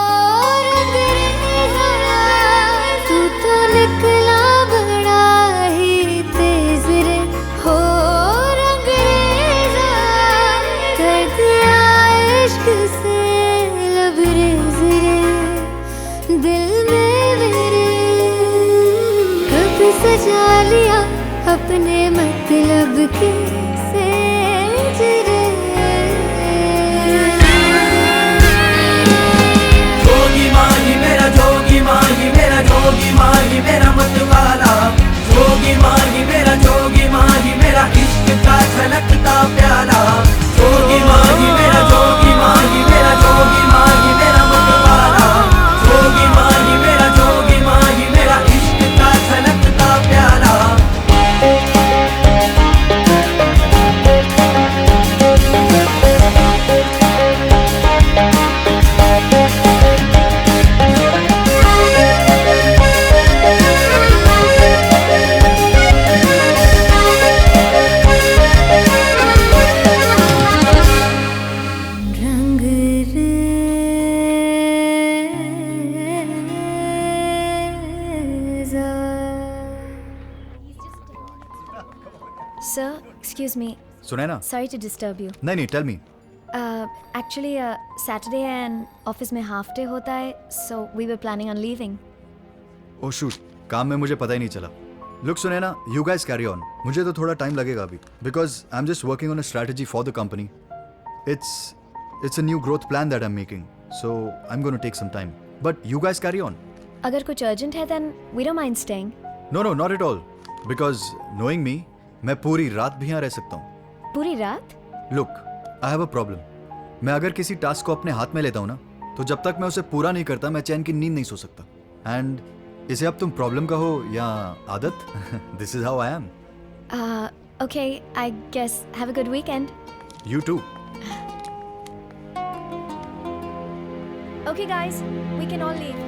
B: रंग रेजा, तू तो निकला बड़ा ही तेज रे। हो रंग रेजा, कर दिया इश्क से लबरेज रे। दिल में मेरे कब सजा लिया अपने मतलब के सेज रे।
A: जोगी माही मेरा, जोगी माही मेरा, जोगी माही मेरा मतवाला। जोगी माही मेरा, जोगी माही मेरा, इश्क का छलकता प्याला। जोगी माही मेरा, जोगी माही मेरा, जोगी माही मेरा मतवाला। जोगी माही मेरा, जोगी माही मेरा, इश्क का छलकता प्याला।
B: रंग रेजा।
N: Sir, excuse me.
H: Sunaina?
N: Sorry to disturb you.
H: नहीं, tell me.
N: Actually, Saturday and office में half day होता है, so we were planning on leaving.
H: Oh shoot, काम में मुझे पता ही नहीं चला। Look Sunaina, you guys carry on. मुझे तो थोड़ा टाइम लगेगा अभी, because I am just working on a strategy for the company. It's a new growth plan that I am making, so I am gonna take some time, but you guys carry on.
N: अगर कुछ urgent है, then we don't mind staying.
H: No no, not at all, because knowing me, मैं पूरी रात भी यहाँ रह सकता हूँ।
N: पूरी रात?
H: Look, I have a problem. मैं अगर किसी टास्क को अपने हाथ में लेता हूँ ना, तो जब तक मैं उसे पूरा नहीं करता, मैं चैन की नींद नहीं सो सकता। एंड इसे अब तुम प्रॉब्लम कहो या आदत, this is how I am.
N: Okay, I guess have a good weekend.
H: You too.
N: Okay, guys, we can all leave.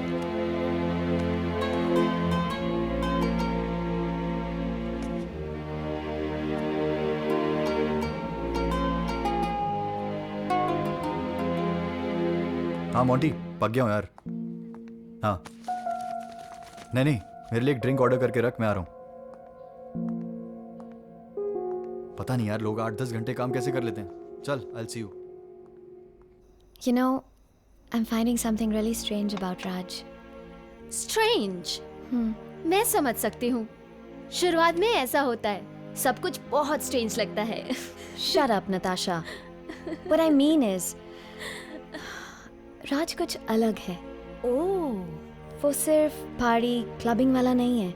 H: हाँ मोंटी, पक गया हूँ यार। हाँ, नहीं, मेरे लिए एक ड्रिंक ऑर्डर करके रख, मैं आ रहा हूँ। पता नहीं यार, लोग 8-10 घंटे काम कैसे कर लेते हैं। चल, I'll see you.
N: You know, I'm finding something really strange about Raj.
C: Strange? मैं समझ सकती हूँ। शुरुआत में ऐसा होता है, सब कुछ बहुत स्ट्रेंज लगता है।
N: Shut up, Natasha. What I mean is, राज कुछ अलग है।
C: ओह,
N: वो सिर्फ पार्टी क्लबिंग वाला नहीं है,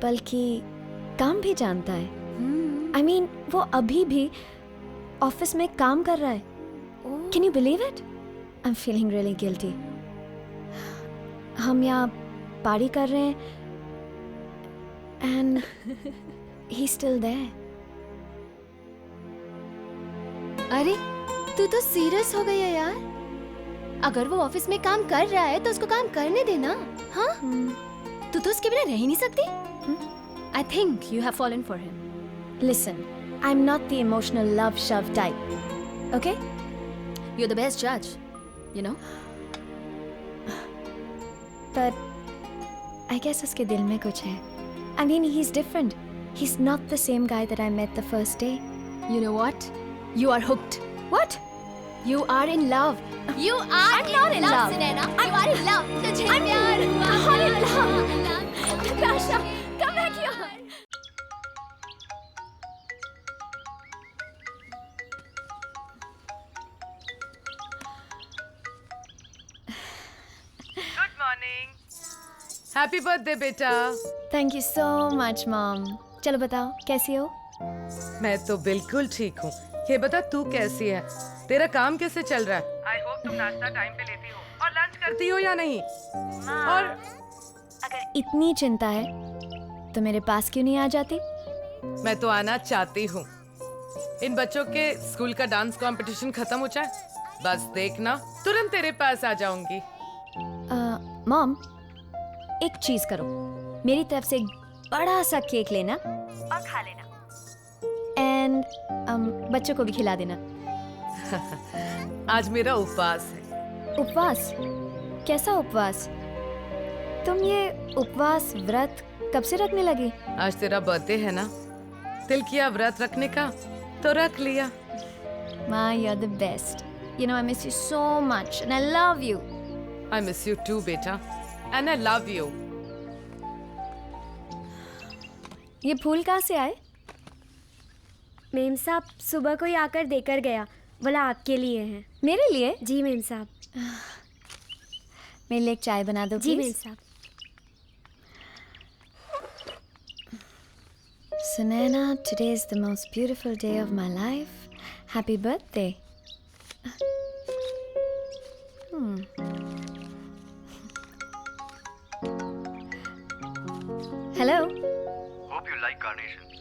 N: बल्कि काम भी जानता है। I mean, वो अभी भी ऑफिस में काम कर रहा है। Can you believe it? I'm feeling really guilty. हम यहाँ पार्टी कर रहे हैं and he's still there.
C: अरे, तू तो सीरियस हो गई है यार। अगर वो ऑफिस में काम कर रहा है तो उसको काम करने देना। हाँ, तू तो उसके बिना रह ही नहीं सकती। I think you have fallen for him.
N: Listen, I'm not the emotional love shove type. Okay?
C: You're the best judge, you know.
N: But I guess उसके दिल में कुछ है. I mean, he's different. He's not the same guy that I met the first day.
C: You know what? You are hooked.
N: What?
C: You are in love. You are
N: I'm not in love.
C: Sunaina. You are in love. तुझे प्यार हुआ।
N: I'm in love. Natasha, come back here.
Q: Good morning. Happy birthday बेटा।
N: Thank you so much, Mom. चलो बताओ, कैसी हो?
Q: मैं तो बिल्कुल ठीक हूँ। ये बता तू कैसी है? तेरा काम कैसे चल रहा है? आई होप तुम नाश्ता टाइम पे लेती हो और लंच करती हो या नहीं? और
N: अगर इतनी चिंता है तो मेरे पास क्यों नहीं आ जाती?
Q: मैं तो आना चाहती हूँ। इन बच्चों के स्कूल का डांस कंपटीशन खत्म हो जाए, बस देखना तुरंत तेरे पास आ जाऊंगी।
N: मॉम, एक चीज करो, मेरी तरफ से एक बड़ा सा केक लेना और खा लेना, एंड बच्चों को भी खिला देना।
Q: आज मेरा उपवास है।
N: उपवास? कैसा उपवास? तुम ये उपवास व्रत कब से रखने लगी?
Q: आज तेरा बर्थडे है ना, दिल किया व्रत रखने का तो रख लिया।
N: माँ, you're the best. You know I miss you so much and I love you.
Q: I miss you too, बेटा, and I love you.
N: ये फूल कहाँ से आए?
R: मेम साहब सुबह कोई आकर देकर गया, बोला आपके लिए हैं।
N: मेरे लिए?
R: जी मेम साहब।
N: मेरे लिए एक चाय बना दो
R: जी
N: please?
R: मेम साहब।
N: Sunaina, today is the most beautiful day of my life. Happy birthday. Hello.
H: Hope you like carnations.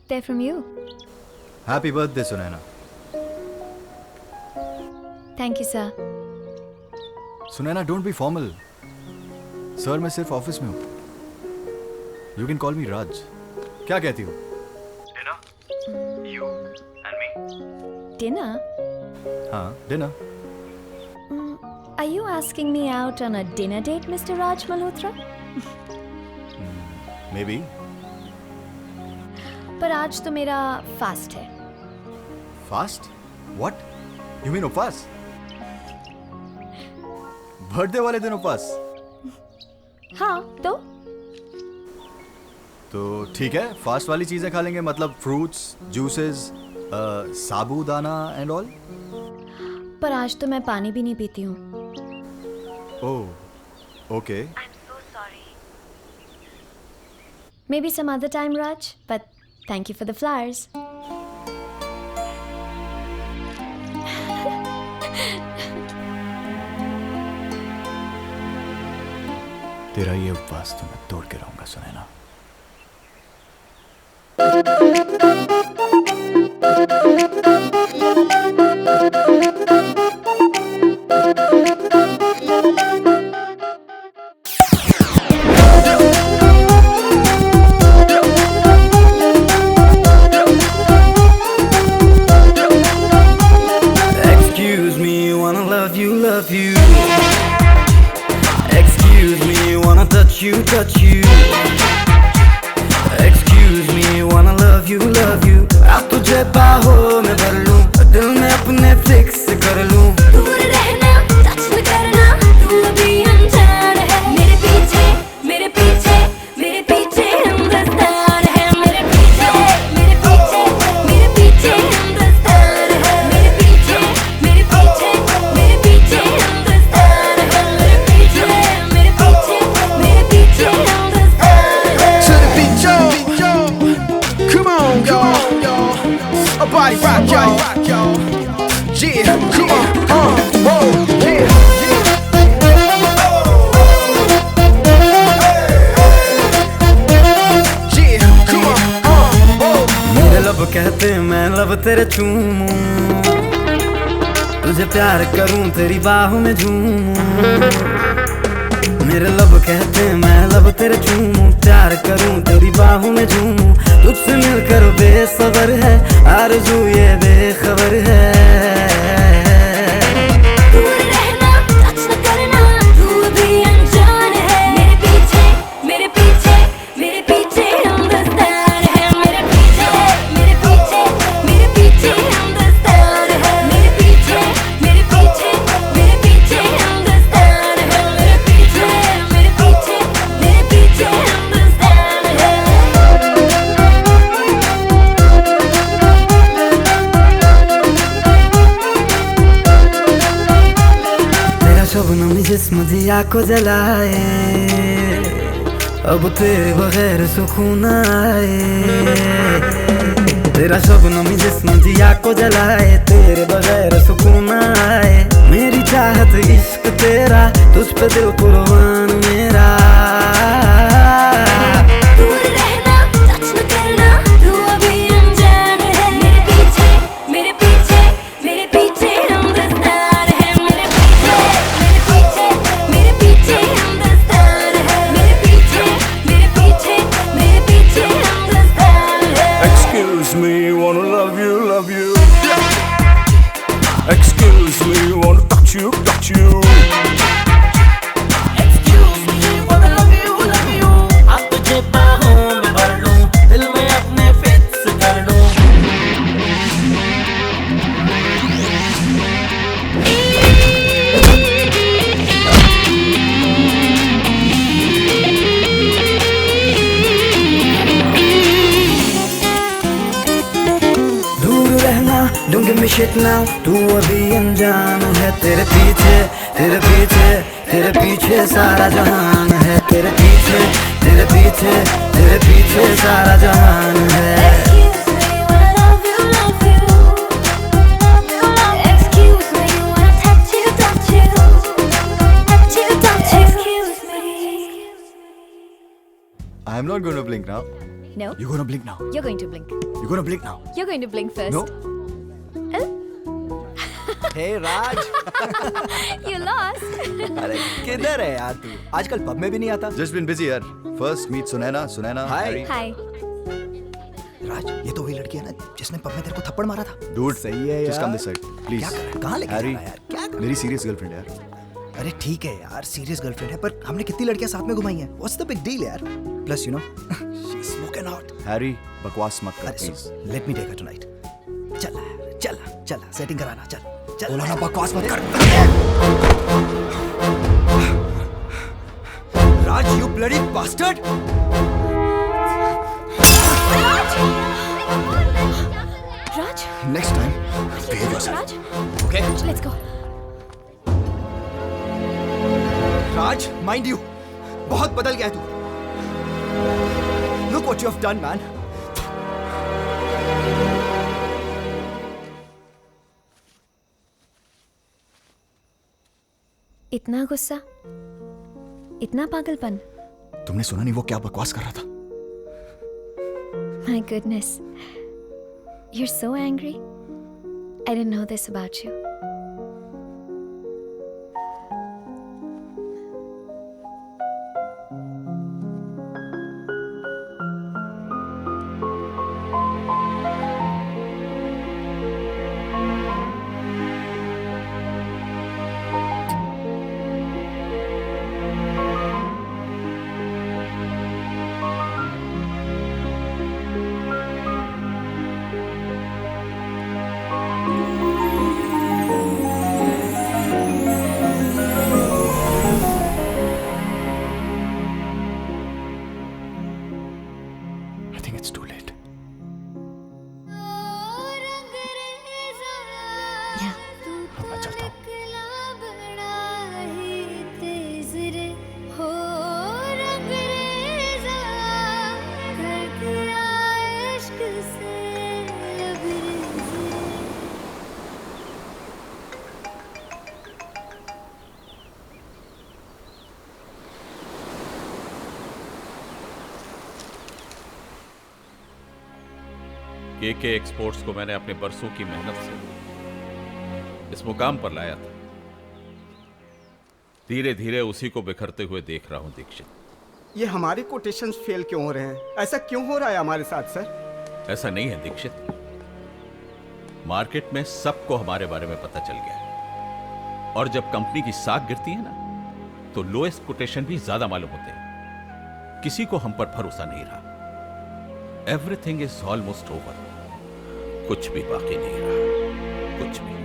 N: They're from you.
H: Happy birthday, Sunaina.
N: Thank you, sir.
H: Sunaina, don't be formal. Sir, मैं सिर्फ office में हूँ. You can call me Raj. क्या कहती हो? Dinner? You and me?
N: Dinner?
H: हाँ, dinner.
N: Are you asking me out on a dinner date, Mr. Raj Malhotra?
H: Maybe.
N: पर आज तो मेरा फास्ट है।
H: Fast? What? You mean उपवास? बर्थडे वाले दिन उपवास?
N: हाँ,
H: तो ठीक है, फास्ट वाली चीजें खा लेंगे, मतलब fruits, juices, sabudana and all.
N: पर आज तो मैं पानी भी नहीं पीती हूँ।
H: ओह, okay.
N: Maybe some other time, Raj, but thank you for the flowers.
H: तेरा ये उपवास तो मैं तोड़ के रहूंगा, Sunaina.
S: Excuse me, wanna love you, love you. Excuse me, wanna touch you, touch you. Excuse me, wanna love you, love you. अब तुझे बाहों में भर लूं, दिल में अपने फिक्स कर लूं।
B: दूर रहना, टच न करना, तू अभी अनजान है। मेरे पीछे, मेरे पीछे, मेरे पीछे हिंदुस्तान है। मेरे पीछे, मेरे पीछे, मेरे पीछे हिंदुस्तान है। मेरे पीछे, मेरे पीछे, मेरे पीछे हिंदुस्तान है। मेरे पीछे, मेरे पीछे, मेरे पीछे हिंदुस्तान है।
A: To the beat, yo, come on, y'all. A body rock, y'all. Yeah, come on, whoa, yeah.
S: मेरे लब कहते मैं लब तेरे चूमूं, तुझे प्यार करूं तेरी बाहों में झूमूं, मेरे लब कहते मैं लब तेरे चूमूं, प्यार करूं तेरी बाहों में झूमूं, तुझसे मिलकर बेसबर है आरज़ू ये बेखबर है।
B: दूर रहना, टच न करना, तू अभी अनजान है, मेरे पीछे मेरे पीछे मेरे पीछे हिंदुस्तान है, मेरे पीछे मेरे पीछे मेरे पीछे हिंदुस्तान है, मेरे पीछे मेरे पीछे मेरे पीछे हिंदुस्तान है, मेरे पीछे मेरे पीछे मेरे पीछे हिंदुस्तान है।
S: तेरा शबनम जिस्म दिया को जलाए, अब तेरे बगैर सुकून आए, तेरा शबनम जिस्म दिया को जलाए, तेरे बगैर सुकून आए, मेरी चाहत इश्क तेरा, तुझ पे दिल कुर्बान मेरा।
B: दूर रहना, टच न करना, तू अभी अनजान है, मेरे पीछे मेरे पीछे मेरे पीछे हिंदुस्तान है, मेरे पीछे मेरे पीछे हिंदुस्तान है, मेरे पीछे मेरे पीछे मेरे पीछे हिंदुस्तान है।
T: Excuse me, wanna love you, love you. Excuse me, wanna touch you, touch you.
S: Excuse me, wanna love you, love you. अब तुझे बाहों में भर लूं, दिल में अपने फिक्स कर लूं। दूर रहना, don't give me shit now, तू अभी अनजान है, तेरे पीछे तेरे पीछे तेरे पीछे सारा जहान है, तेरे पीछे तेरे पीछे तेरे पीछे सारा जहान है।
B: Excuse me, wanna touch you, touch you, touch you, touch you. Excuse me.
H: I'm not going to blink now.
E: No.
H: You're going to blink now.
E: You're going to blink.
H: You're going to blink now.
E: You're going to blink first.
H: No. Hey Raj.
E: You lost.
H: अरे किधर है यार तू? आजकल pub में भी नहीं आता. Just been busy यार. First meet Sunaina. Hi.
E: Hi.
A: राज, ये तो वही लड़की है ना जिसने पब में तेरे को थप्पड़ मारा था।
H: Dude सही है यार. Just come this side, please.
A: क्या कर रहा है? कहाँ लेके जा रहा है यार? क्या कर रहा है?
H: मेरी serious girlfriend है यार.
A: अरे ठीक है यार, सीरियस गर्लफ्रेंड है, पर हमने कितनी लड़कियां साथ में घुमाई हैं? What's the big deal यार? Plus you know, she's smoking hot.
H: Harry, बकवास मत कर
A: अरे
H: please.
A: let me take her tonight. चल, सेटिंग कराना, चल। बोला ना बकवास मत कर। राज, you bloody bastard!
E: Raj?
H: Next time, behave yourself.
E: Raj?
H: Okay?
E: Let's go.
A: Raj, mind you, बहुत बदल गया है तू। Look what you have done, man.
E: इतना गुस्सा, इतना पागलपन।
H: तुमने सुना नहीं वो क्या बकवास कर रहा था?
E: My goodness. You're so angry. I didn't know this about you.
F: KK exports को मैंने अपने बरसों की मेहनत से इस मुकाम पर लाया था। धीरे धीरे उसी को बिखरते हुए देख रहा हूं दीक्षित।
O: ये हमारे कोटेशंस फेल क्यों हो रहे हैं? ऐसा क्यों हो रहा है हमारे साथ सर?
F: ऐसा नहीं है दीक्षित, मार्केट में सबको हमारे बारे में पता चल गया है। और जब कंपनी की साख गिरती है ना, तो लोएस्ट कोटेशन भी ज्यादा मालूम होते हैं। किसी को हम पर भरोसा नहीं रहा। Everything is almost over. कुछ भी बाकी नहीं रहा, कुछ भी।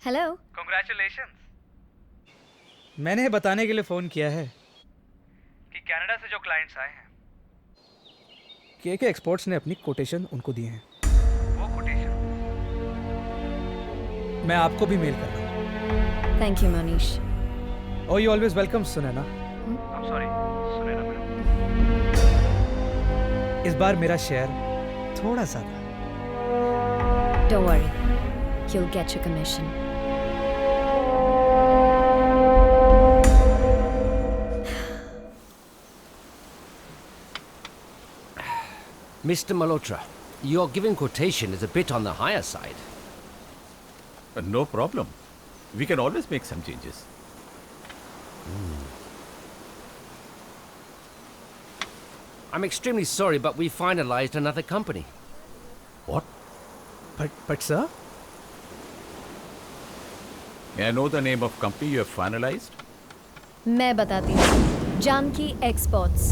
N: हेलो।
G: Congratulations. मैंने बताने के लिए फोन किया है कि कनाडा से जो क्लाइंट्स आए हैं, केके एक्सपोर्ट्स ने अपनी कोटेशन उनको दिए हैं। वो कोटेशन मैं आपको भी मेल कर रहा हूँ।
N: Thank you Manish.
G: Oh, you always welcome, Sunaina. I'm sorry, Sunaina madam. इस बार मेरा शेयर थोड़ा सा था।
N: Don't worry, you'll get your commission.
P: Mr. Malhotra, your given quotation is a bit on the higher side.
F: No problem. We can always make some changes.
P: I'm extremely sorry, but we finalized another company.
F: What?
G: But sir?
F: May I know the name of company you have finalized?
N: मैं बताती हूँ। Janaki exports.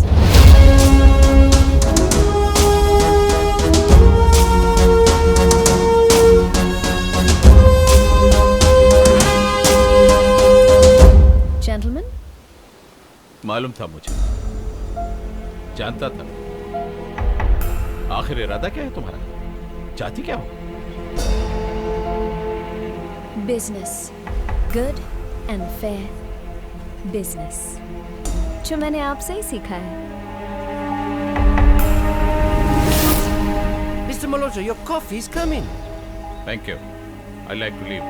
N: Gentlemen?
F: मालूम था मुझे, जानता था। आखिर इरादा क्या है तुम्हारा? चाहती क्या हो?
N: Business, good and fair business, जो मैंने आपसे ही सीखा है।
P: Mr. Malhotra, your coffee's coming.
F: Thank you. I'd like to leave.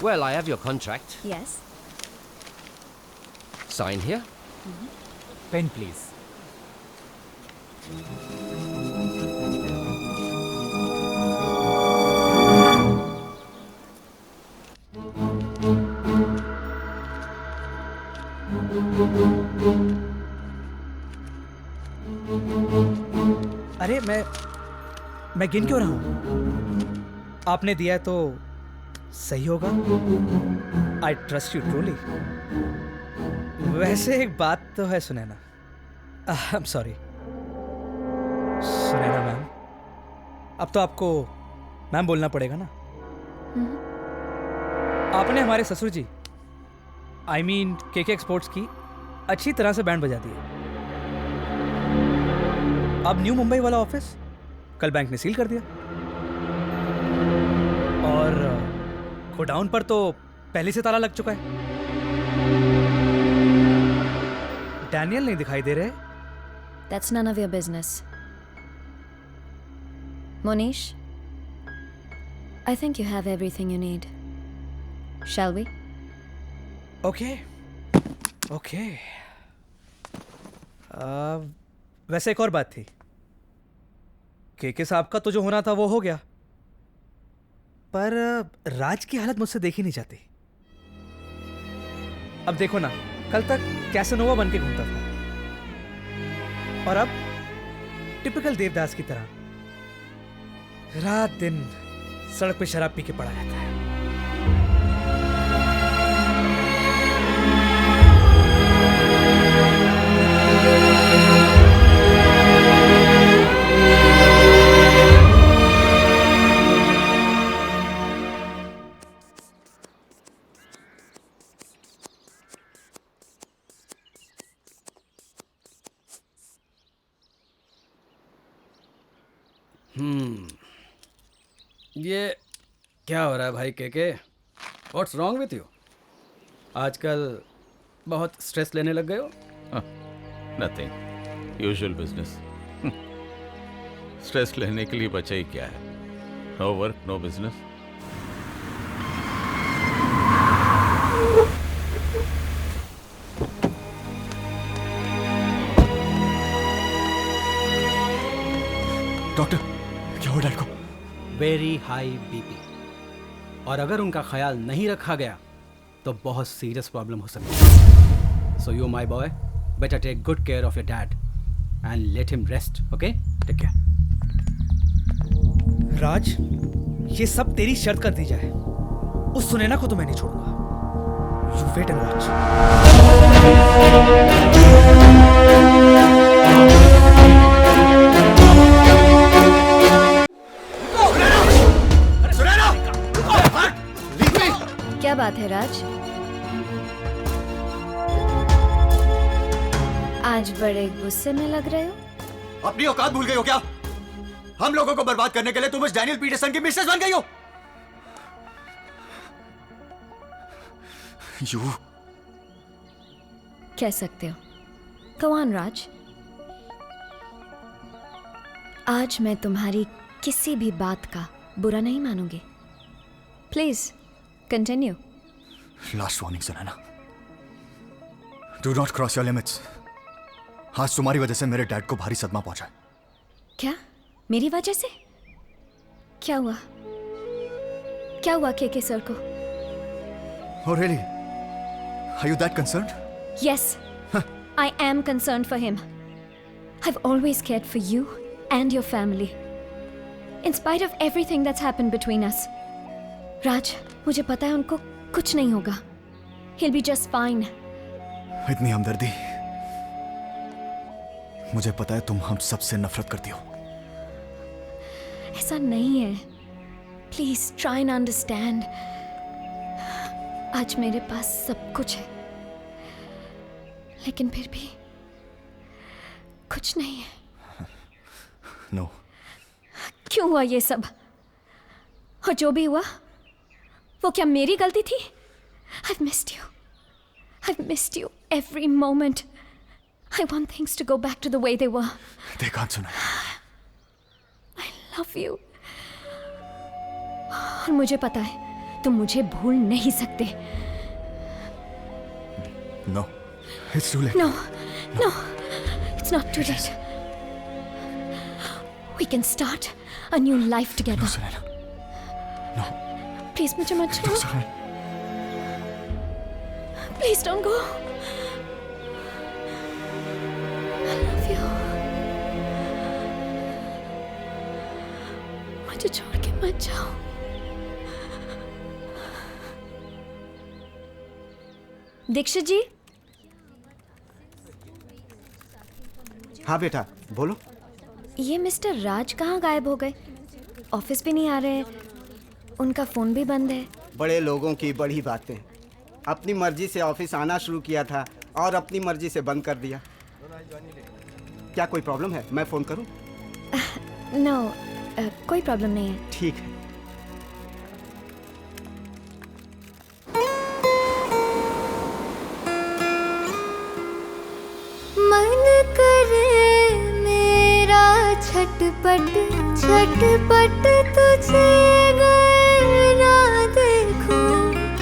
P: Well, I have your contract.
N: Yes.
P: Sign here.
G: Pen, please. अरे मैं गिन क्यों रहा हूं? आपने दिया है तो सही होगा। I trust you truly. वैसे एक बात तो है Sunaina. I am sorry Sunaina ma'am, अब तो आपको मैम बोलना पड़ेगा ना। आपने हमारे ससुर जी आई मीन केके एक्सपोर्ट्स की अच्छी तरह से बैंड बजा दी है। अब न्यू मुंबई वाला ऑफिस कल बैंक ने सील कर दिया और गोडाउन पर तो पहले से ताला लग चुका है। डैनियल नहीं दिखाई दे रहे।
N: That's none of your business. Monish, I think you have everything you need. Shall we?
G: Okay. Okay. वैसे एक और बात थी। केके साहब का तो जो होना था वो हो गया, पर राज की हालत मुझसे देखी नहीं जाती। अब देखो ना, कल तक कैसनोवा बन के घूमता था और अब टिपिकल देवदास की तरह रात दिन सड़क पे शराब पी के पड़ा रहता है।
U: ये क्या हो रहा है भाई KK? What's wrong with you? आजकल बहुत स्ट्रेस लेने लग गए हो?
F: Nothing, usual business. स्ट्रेस लेने के लिए बचा ही क्या है? No work, no business.
H: Doctor, क्या हुआ डैड को?
U: वेरी हाई बीपी, और अगर उनका ख्याल नहीं रखा गया तो बहुत सीरियस प्रॉब्लम हो सकती है। So you my boy, better take good care of your dad and let him rest, okay? Take care.
G: Raj, ये सब तेरी शर्त कर दी जाए, उस सुनैना को तो मैं नहीं छोड़ूंगा। You wait and watch.
N: क्या बात है राज? आज बड़े गुस्से में लग रहे हो।
H: अपनी औकात भूल गई हो क्या? हम लोगों को बर्बाद करने के लिए तुम इस डैनियल पीटरसन की मिसेस बन गई हो। यू
N: कह सकते हो। Go on, राज। आज मैं तुम्हारी किसी भी बात का बुरा नहीं मानूंगी। Please continue.
H: Last warning Sunaina, do not cross your limits. आज तुम्हारी वजह से मेरे डैड को भारी सदमा पहुंचा है।
N: क्या? मेरी वजह से? क्या हुआ? क्या हुआ केके सर को?
H: Oh really? Are you that concerned?
N: Yes, I am concerned for him. I've always cared for you and your family. In spite of everything that's happened between us. राज, मुझे पता है उनको कुछ नहीं होगा. He'll be just fine.
H: इतनी हमदर्दी। मुझे पता है तुम हम सबसे नफरत करती हो।
N: ऐसा नहीं है। Please try and understand. आज मेरे पास सब कुछ है, लेकिन फिर भी कुछ नहीं है।
H: No.
N: क्यों हुआ ये सब? और जो भी हुआ, वो क्या मेरी गलती थी? I've missed you. I've missed you every moment. I want things to go back to the way they were.
H: They can't, Sunayana.
N: I love you. और मुझे पता है तुम मुझे भूल नहीं सकते।
H: No. It's too late.
N: No, no, it's not too late. We can start a new life together.
H: No, Sunayana. No.
N: Please, मुझे मत छोड़ो।
H: No, Sunayana.
N: Please don't go. I love you. मुझे छोड़ के मत जाओ। दीक्षित जी।
O: हाँ बेटा, बोलो।
N: ये मिस्टर राज कहाँ गायब हो गए? ऑफिस भी नहीं आ रहे, उनका फोन भी बंद है।
O: बड़े लोगों की बड़ी बातें। अपनी मर्जी से ऑफिस आना शुरू किया था और अपनी मर्जी से बंद कर दिया। क्या कोई प्रॉब्लम है? मैं फोन करूं?
N: नो, कोई प्रॉब्लम नहीं है।
O: ठीक है।
B: मन करे मेरा छटपट छटपट तुझे गए ना देखूं,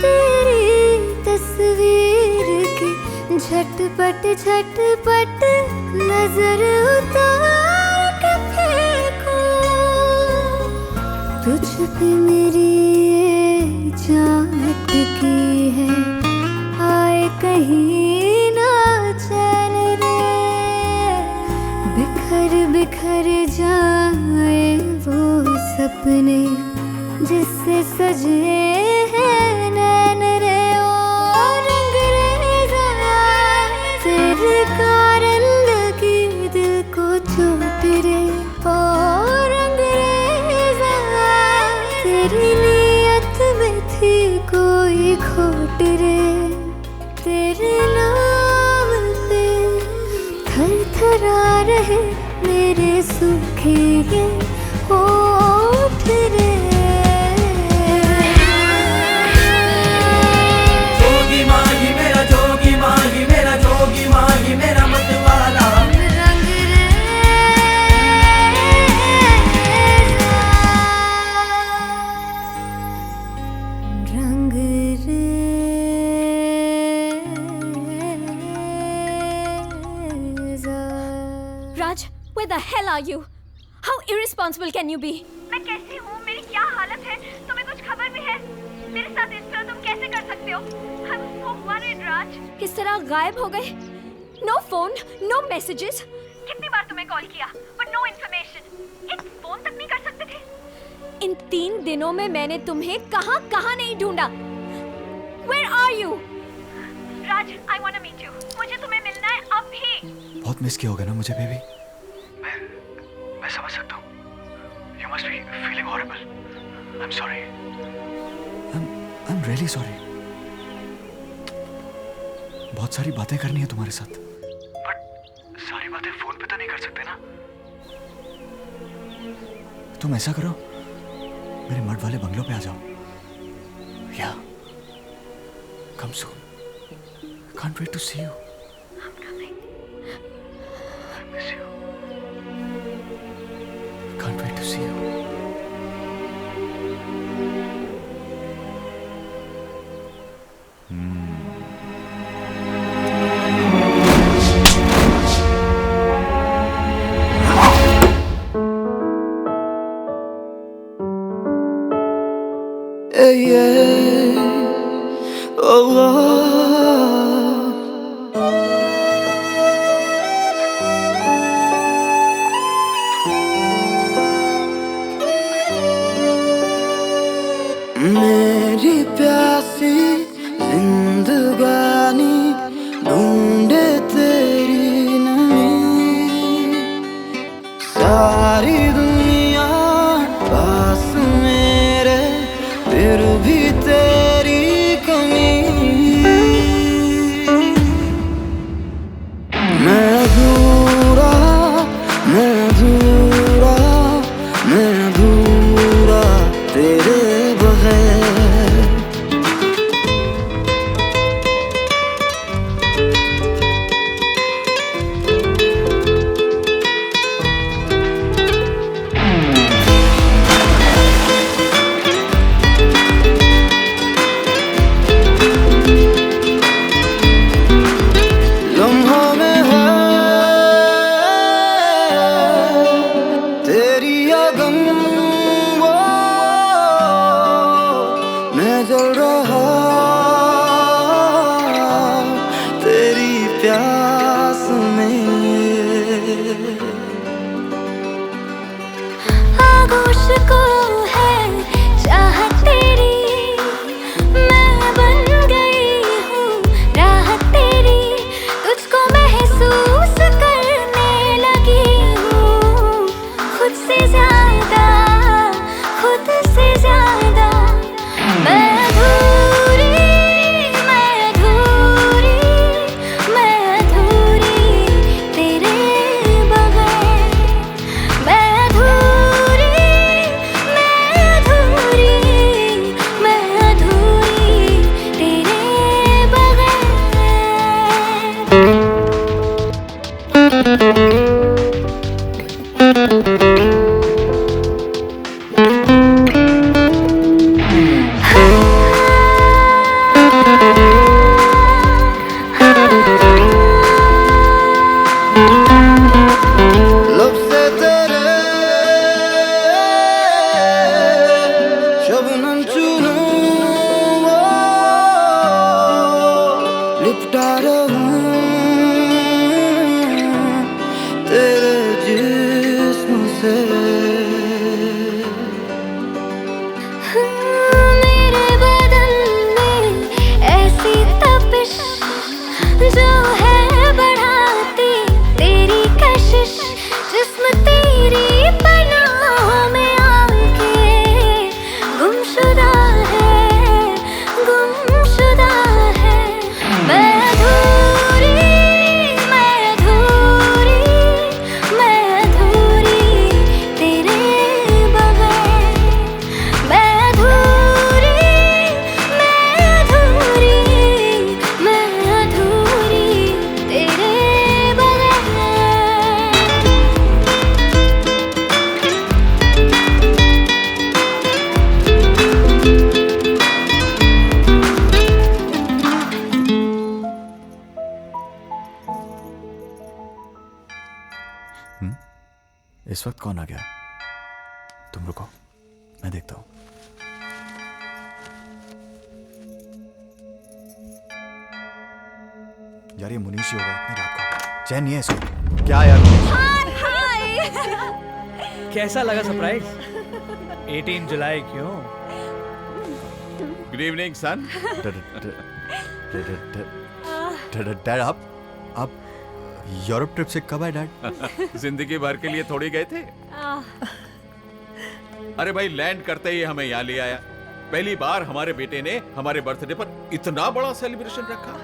B: तेरी तस्वीर की झटपट झटपट नजर उतार के फेंकूं, तुझ पे मेरी ये जान अटकी है, आए कहीं ना चैन रे, बिखर बिखर जाए वो सपने जिससे सजे हैं नैन रे। ओ रंगरेज़ा तेरे कारण लगी दिल को चोट रे, ओ रंगरेज़ा तेरी नीयत में थी कोई खोट रे, तेरे नाम पे थर थरा रहे मेरे सूखे ये होठ रे।
S: जोगी माही मेरा जोगी माही मेरा जोगी माही मेरा मतवाला
M: Where the hell are you? How irresponsible can you be?
R: मैं कैसी हूँ, मेरी क्या हालत है, तुम्हें कुछ खबर भी है? मेरे साथ इस तरह तुम कैसे कर सकते हो? I'm so worried, Raj.
M: किस तरह गायब हो गए? No phone, no messages.
R: कितनी बार तुम्हें कॉल किया, but no information. एक फोन तक नहीं कर सकते थे?
M: इन 3 दिनों में मैंने तुम्हें कहाँ नहीं ढूंढा. Where are you?
R: Raj, I want to meet you. मुझे तुम्हें मिलना है अभी.
H: बहुत मिस किया होगा ना मुझे बेबी.
V: मैं समझ सकता हूँ. You must be feeling horrible. I'm sorry.
H: I'm really sorry. बहुत सारी बातें करनी है तुम्हारे साथ.
V: बट सारी बातें फोन पे तो नहीं कर सकते ना.
H: तुम ऐसा करो, मेरे मर्द वाले बंगलों पे आ जाओ. या come soon. Can't wait to see you.
R: I'm coming.
V: I miss you.
H: Can't wait to see you.
S: मेरी प्यासी जिंदगानी ढूंढे तेरी नमी. सारी दुनिया पास मेरे फिर भी तेरी कमी. मैं अधूरा, मैं अधूरा, मैं अधूरा तेरे
B: आगोश को है चाहत तेरी, मैं बन गई हूँ राहत तेरी. तुझको महसूस करने लगी हूँ खुद से ज्यादा, खुद से ज्यादा. मैं अधूरी, मैं अधूरी, मैं अधूरी तेरे बगैर. मैं अधूरी, मैं अधूरी, मैं अधूरी तेरे बगैर.
S: लब से तेरे शबनम चूनूं वो लिपटा रहूं तेरे जिस्म से.
B: मेरे बदन में ऐसी तपिश जो है बढ़ाती तेरी कशिश. जिस्म तेरी पनाहों में आके गुमशुदा है, गुमशुदा है. मैं अधूरी, मैं अधूरी, मैं अधूरी तेरे बगैर. मैं अधूरी, मैं अधूरी, मैं अधूरी तेरे बगैर.
H: इस वक्त कौन आ गया? तुम रुको, मैं देखता हूं। यार ये मुनीश ही होगा, इतनी रात को चैन नहीं है इसको। क्या यार?
G: कैसा लगा सरप्राइज? 18 जुलाई क्यों?
F: गुड इवनिंग सन।
H: डैड आप यूरोप ट्रिप से कब आए डैड?
F: जिंदगी भर के लिए थोड़ी गए थे। अरे भाई, लैंड करते ही हमें यहाँ ले आया। पहली बार हमारे बेटे ने हमारे बर्थडे पर इतना बड़ा सेलिब्रेशन रखा।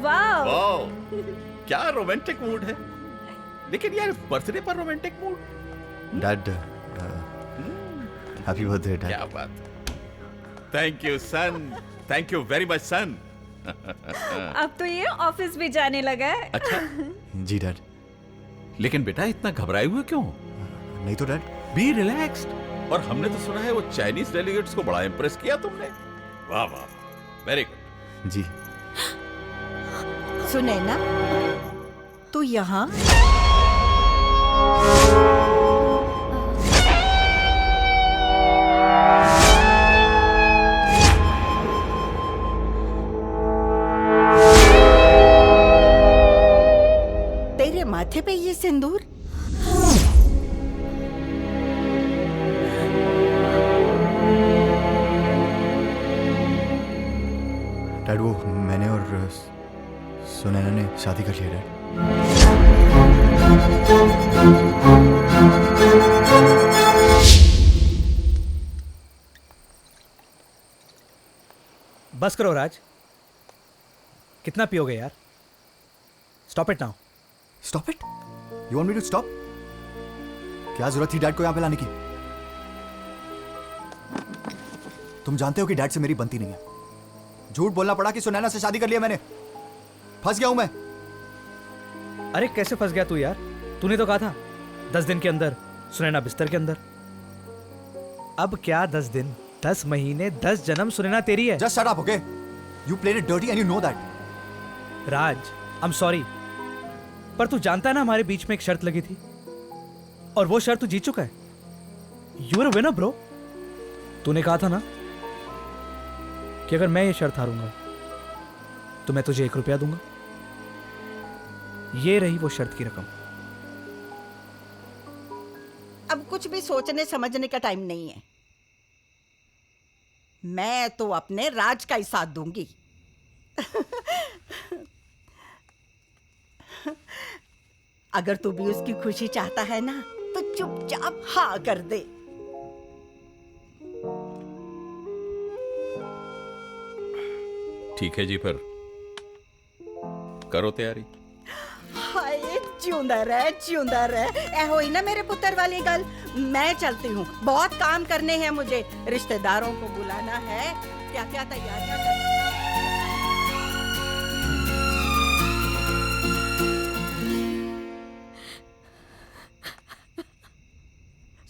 F: वाह, क्या रोमांटिक मूड है। लेकिन यार, बर्थडे पर romantic mood?
H: Dad happy birthday dad.
F: क्या बात। Thank you son, thank you very much son.
D: अब तो ये ऑफिस भी जाने लगा है।
F: अच्छा
H: जी डैड।
F: लेकिन बेटा, इतना घबराए हुए क्यों?
H: नहीं तो डैड।
F: B relaxed. और हमने तो सुना है वो चाइनीज डेलीगेट्स को बड़ा इंप्रेस किया तुमने। वाह वाह, वेरी गुड।
H: जी।
I: सुने ना, तू यहाँ तेरे माथे पे ये सिंदूर?
H: डैड वो मैंने और सुनैना ने शादी कर लिया डैड।
G: बस करो राज, कितना पियोगे यार? Stop it now.
H: Stop it? You want me to stop? क्या जरूरत थी डैड को यहाँ पे लाने की? तुम जानते हो कि डैड से मेरी बनती नहीं है। झूठ बोलना पड़ा कि सुनैना से शादी कर लिया मैंने। फंस गया हूं मैं।
G: अरे कैसे फंस गया तू यार? तूने तो कहा था 10 दिन के अंदर सुनैना बिस्तर के अंदर। अब क्या 10 दिन, 10 महीने, 10 जन्म सुनैना तेरी है।
H: Just shut up, okay? You played it dirty and you know that.
G: Raj, I'm sorry, पर तू जानता है ना हमारे बीच में एक शर्त लगी थी, और वो शर्त तू जीत चुका है। You are a winner, bro. तूने कहा था ना कि अगर मैं ये शर्त हारूंगा तो मैं तुझे 1 रुपया दूंगा। ये रही वो शर्त की रकम।
I: अब कुछ भी सोचने समझने का टाइम नहीं है। मैं तो अपने राज का ही साथ दूंगी। अगर तू भी उसकी खुशी चाहता है ना, तो चुपचाप हाँ कर दे।
F: ठीक है जी, फिर करो तैयारी।
I: हाय, जिंदा रह। ए होई ना मेरे पुत्र वाली गल। मैं चलती हूँ, बहुत काम करने हैं मुझे। रिश्तेदारों को बुलाना है, क्या क्या तैयारियां करनी।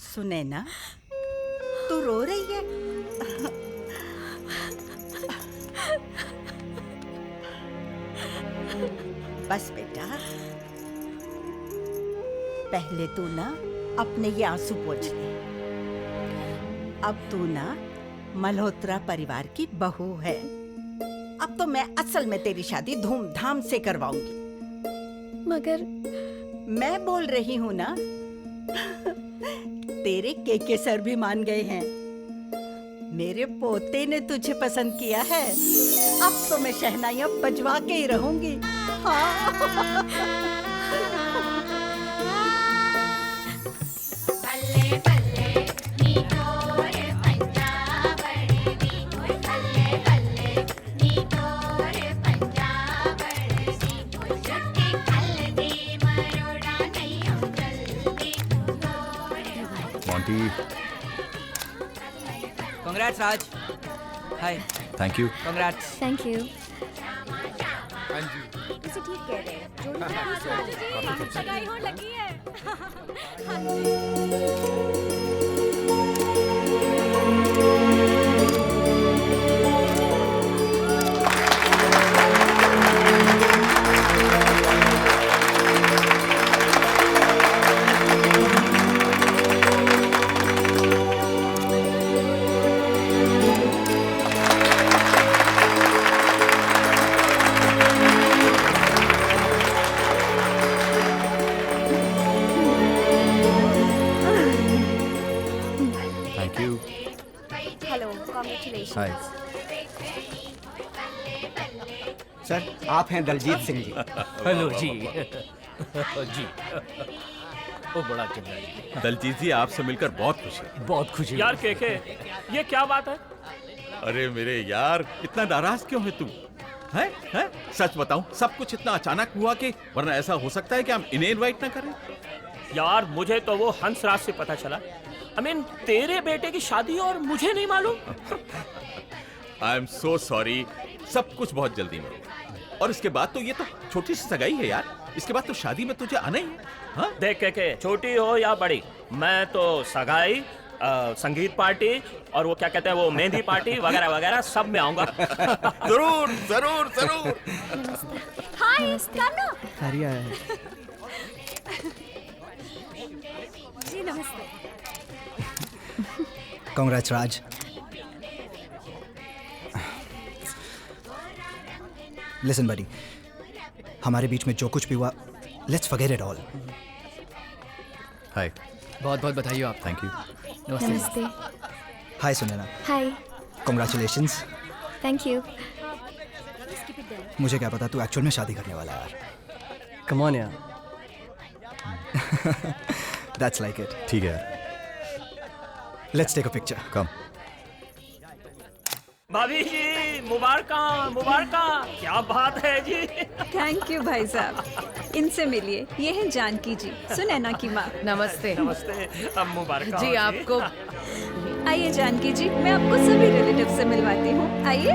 I: सुने ना, तू रो रही है? बस बेटा, पहले तू ना अपने ये आंसू पोंछ ले। अब तू ना मल्होत्रा परिवार की बहू है। अब तो मैं असल में तेरी शादी धूमधाम से करवाऊंगी।
N: मगर
I: मैं बोल रही हूँ ना, तेरे केके सर भी मान गए हैं। मेरे पोते ने तुझे पसंद किया है। अब तो मैं शहनाइयां बजवा के ही रहूंगी। हाँ।
H: Monty.
J: Congrats, Raj. Hi.
H: Thank you.
J: Congrats.
N: Thank you.
D: उसे ठीक कह रहे हैं। सगाई होने लगी है। हाँ जी।
H: हाय।
O: सर आप हैं दलजीत सिंह जी।
P: हेलो जी। जी वो बड़ा चंगा जी।
F: दलजीत जी आपसे मिलकर बहुत खुशी है।
P: बहुत खुशी
K: यार केके, ये क्या बात है?
F: अरे मेरे यार इतना नाराज क्यों है तू? हैं? सच बताऊं सब कुछ इतना अचानक हुआ कि वरना ऐसा हो सकता है कि हम इन्हें इनवाइट ना करें।
K: यार मुझे तो वो हंसराज से पता चला। I mean, तेरे बेटे की शादी और मुझे नहीं मालूम।
F: आई एम सो सॉरी, सब कुछ बहुत जल्दी में हुआ। और इसके बाद तो ये तो छोटी सी सगाई है यार, इसके बाद तो शादी में तुझे आना ही है। हाँ?
K: देख के छोटी हो या बड़ी, मैं तो सगाई, संगीत पार्टी और वो क्या कहते हैं वो मेहंदी पार्टी वगैरह वगैरह सब में आऊंगा।
F: जरूर जरूर जरूर।
M: हाय कान्हा।
J: हरिया है।
M: जी नमस्ते।
L: कांग्रेट्स राज। लिसन बडी, हमारे बीच में जो कुछ भी हुआ, लेट्स फॉरगेट इट ऑल।
H: हाय।
U: बहुत बहुत बधाई हो आप।
H: Thank you.
N: नमस्ते।
L: हाय सुनैना।
N: हाय।
L: कांग्रेचुलेशंस।
N: Thank you.
L: मुझे क्या पता तू एक्चुअल में शादी करने वाला है यार।
J: कम ऑन यार।
L: That's like it.
H: ठीक है यार।
L: Let's take a picture.
H: Come.
K: भाभी जी मुबारका मुबारका, क्या बात है जी।
I: थैंक यू भाई साहब। इनसे मिलिए, ये है जानकी जी, सुनैना की माँ।
Q: नमस्ते।
K: नमस्ते। अब मुबारका
Q: जी आपको।
I: आइए जानकी जी, मैं आपको सभी रिलेटिव से मिलवाती हूँ, आइए।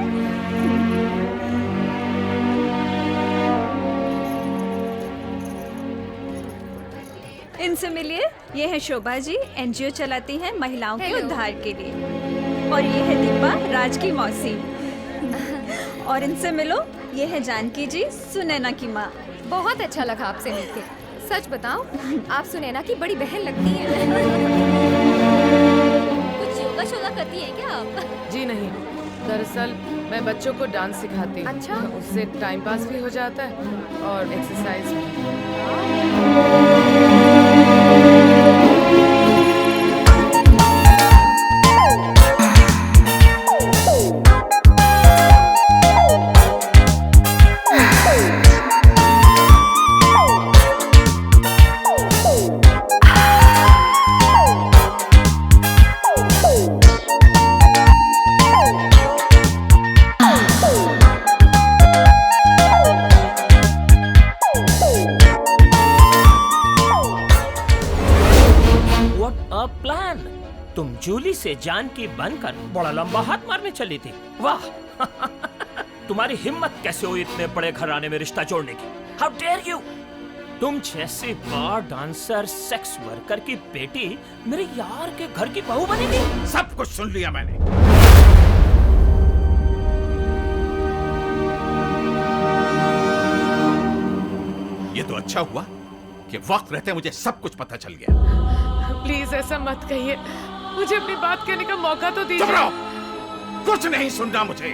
I: इनसे मिलिए, ये है शोभा जी, एनजीओ चलाती हैं महिलाओं के उद्धार के लिए। और ये है दीपा, राज की मौसी। और इनसे मिलो, ये है जानकी जी, सुनैना की माँ।
E: बहुत अच्छा लगा आपसे मिलके। सच बताओ आप सुनैना की बड़ी बहन लगती हैं।
M: कुछ योगा शोगा करती है क्या आप?
Q: जी नहीं, दरअसल मैं बच्चों को डांस सिखाती हूँ।
E: अच्छा।
Q: उससे टाइम पास भी हो जाता है और एक्सरसाइज भी।
K: तुम जूली से जानकी बनकर बड़ा लंबा हाथ मारने चली थी। वाह। तुम्हारी हिम्मत कैसे हुई इतने बड़े घराने में रिश्ता जोड़ने की? How dare you. तुम जैसी बार डांसर सेक्स वर्कर की बेटी मेरे यार के घर की बहू बनेगी।
F: सब कुछ सुन लिया मैंने। ये तो अच्छा हुआ कि वक्त रहते मुझे सब कुछ पता चल गया।
Q: प्लीज ऐसा मत कहिए, मुझे अपनी बात कहने का मौका तो दीजिए।
F: चुप रहो, कुछ नहीं सुनना मुझे।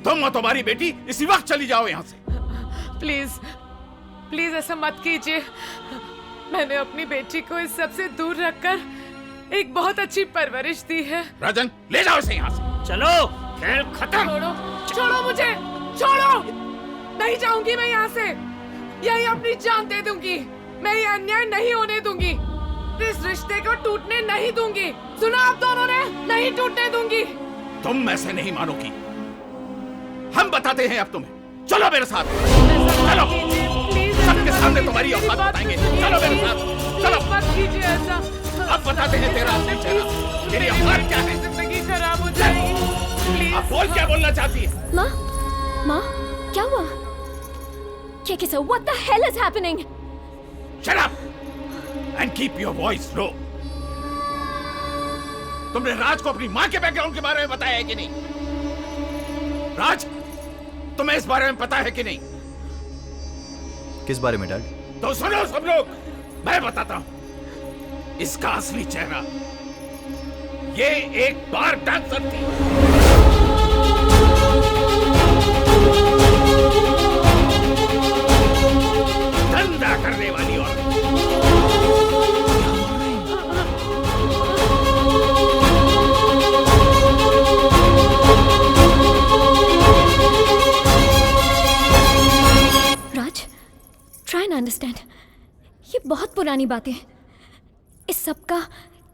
F: तुम और तुम्हारी बेटी इसी वक्त चली जाओ यहाँ से।
Q: प्लीज प्लीज ऐसा मत कीजिए। मैंने अपनी बेटी को इस सब से दूर रखकर एक बहुत अच्छी परवरिश दी है।
F: राजन ले जाओ इसे यहाँ से।
K: चलो खेल खत्म।
Q: छोड़ो छोड़ो मुझे, छोड़ो। नहीं जाऊंगी मैं यहाँ से, यही अपनी जान दे दूंगी। मैं ये अन्याय नहीं होने दूंगी, इस रिश्ते को टूटने नहीं दूंगी। सुना आप दोनों ने, नहीं टूटने दूंगी।
F: तुम ऐसे नहीं मानोगी, हम बताते हैं अब तुम्हें। चलो मेरे साथ, चलो सबके सामने तुम्हारी औकात बताएंगे। चलो मेरे साथ, चलो।
Q: मत कीजिए ऐसा।
F: अब बताते हैं तेरा असली चेहरा, तेरी औकात क्या है।
Q: जिंदगी खराब हो जाएगी।
F: अब बोल, क्या बोलना चाहती है?
M: माँ, माँ, क्या हुआ? Kiki sir, what the hell is happening?
F: Shut up and keep your voice low. तुमने राज को अपनी माँ के बैकग्राउंड के बारे में बताया है कि नहीं? राज, तुम्हें इस बारे में पता है कि नहीं?
H: किस बारे में डैड?
F: तो सुनो सब लोग, मैं बताता हूं इसका असली चेहरा। ये एक बार डांसर थी। धंधा करने वाली औरत।
M: ट्राई एंड अंडरस्टैंड, ये बहुत पुरानी बातें हैं। इस सब का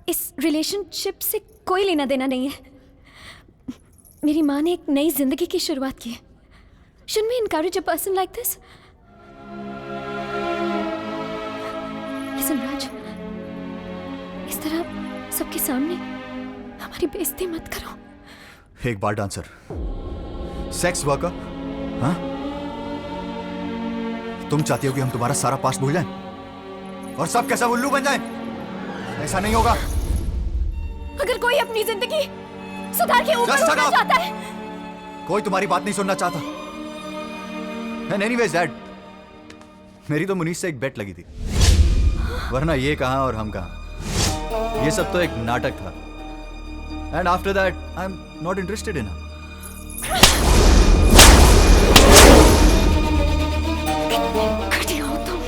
M: इस रिलेशनशिप से कोई लेना देना नहीं है। मेरी माँ ने एक नई जिंदगी की शुरुआत की है। Shouldn't we encourage a person like this? Listen, Raj, इस तरह सबके सामने हमारी बेइज्जती मत करो।
H: एक बार डांसर, सेक्स वर्कर, हाँ? तुम चाहती हो कि हम तुम्हारा सारा पास्ट भूल जाएं और सब कैसा उल्लू बन जाएं? ऐसा नहीं होगा।
M: अगर कोई अपनी जिंदगी सुधार के ऊपर उठना चाहता है,
H: कोई तुम्हारी बात नहीं सुनना चाहता। And anyways, Dad, मेरी तो मुनीष से एक बेट लगी थी, वरना ये कहाँ और हम कहाँ। ये सब तो एक नाटक था। And after that, I'm not interested in her.
M: घटिया हो तुम।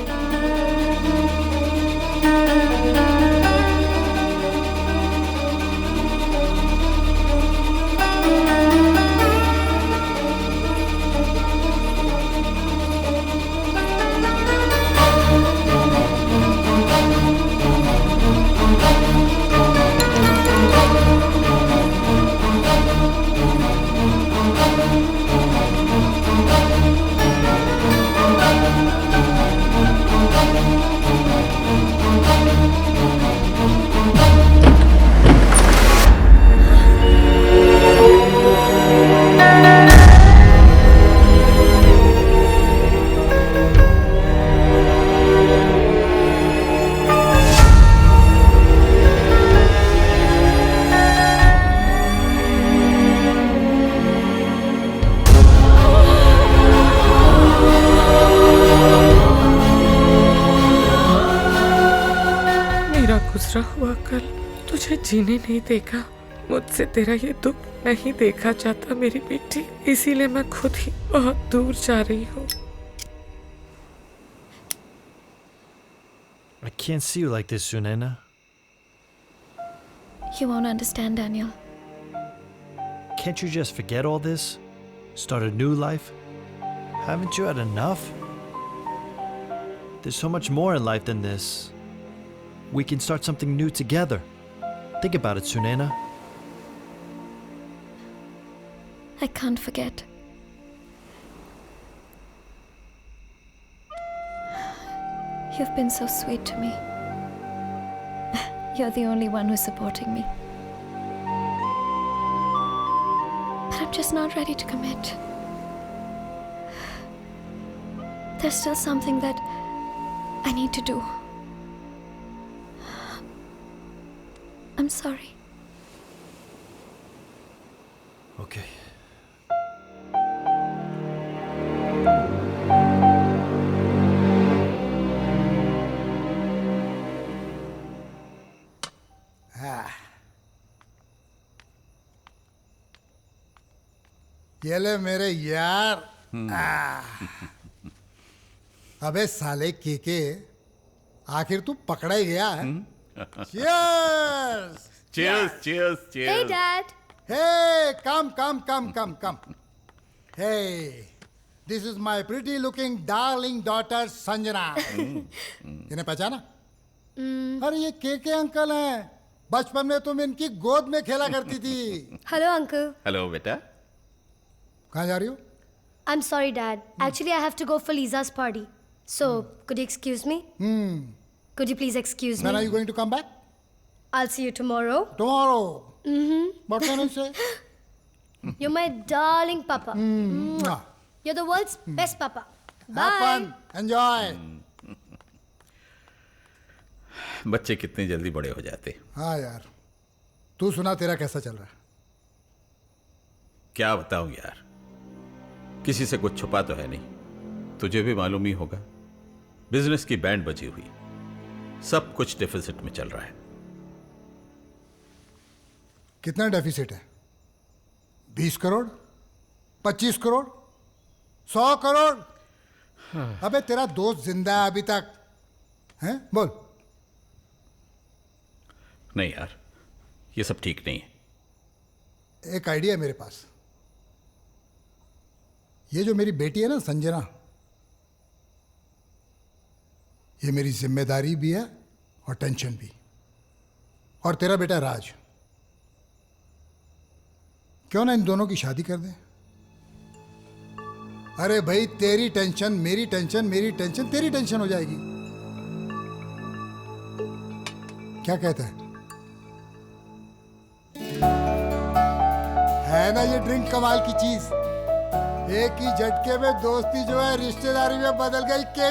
Q: गुजरा हुआ कल तुझे जीने नहीं देगा। मुझसे तेरा ये दुख नहीं देखा जाता मेरी बेटी, इसीलिए मैं खुद ही बहुत दूर जा रही हूँ।
C: I can't see you like this, Sunena.
M: You won't understand, Daniel.
C: Can't you just forget all this? Start a new life? Haven't you had enough? There's so much more in life than this. We can start something new together. Think about it, Sunena.
M: I can't forget. You've been so sweet to me. You're the only one who's supporting me. But I'm just not ready to commit. There's still something that I need to do. I'm sorry.
C: Okay.
T: ये ले मेरे यार। अबे साले केके, आखिर तू पकड़ा ही गया है। Cheers!
F: Cheers, cheers, cheers.
N: Hey, Dad.
T: Hey, come. Hey, this is my pretty-looking darling daughter Sanjana. इन्हें पहचाना? अरे ये केके अंकल हैं। बचपन में तुम इनकी गोद में खेला करती थी।
N: Hello, Uncle.
F: हेलो बेटा।
T: कहाँ जा रही हो?
N: I'm sorry, Dad. Actually, I have to go for Lisa's party. So, could you excuse me? Could you please excuse
T: When
N: me?
T: are you going to come back?
N: I'll see you tomorrow.
T: Tomorrow. What can I say?
N: You're my darling papa.
T: Mwah.
N: You're the world's best papa. Bye.
T: Have fun. Enjoy.
F: बच्चे कितने जल्दी बड़े हो जाते।
T: हाँ यार, तू सुना तेरा कैसा चल रहा है?
F: क्या बताऊं यार, किसी से कुछ छुपा तो है नहीं। तुझे भी मालूम ही होगा, बिजनेस की बैंड बजी हुई, सब कुछ डेफिसिट में चल रहा है।
T: कितना डेफिसिट है? 20 करोड़? 25 करोड़? 100 करोड़? अबे तेरा दोस्त जिंदा है अभी तक, हैं? बोल।
F: नहीं यार, ये सब ठीक नहीं है।
T: एक आइडिया है मेरे पास। ये जो मेरी बेटी है ना संजना, ये मेरी जिम्मेदारी भी है और टेंशन भी। और तेरा बेटा राज, क्यों ना इन दोनों की शादी कर दें? अरे भाई, तेरी टेंशन मेरी टेंशन, मेरी टेंशन तेरी टेंशन हो जाएगी। क्या कहता है ना ये ड्रिंक कमाल की चीज। एक ही झटके में दोस्ती जो है रिश्तेदारी में बदल गई। के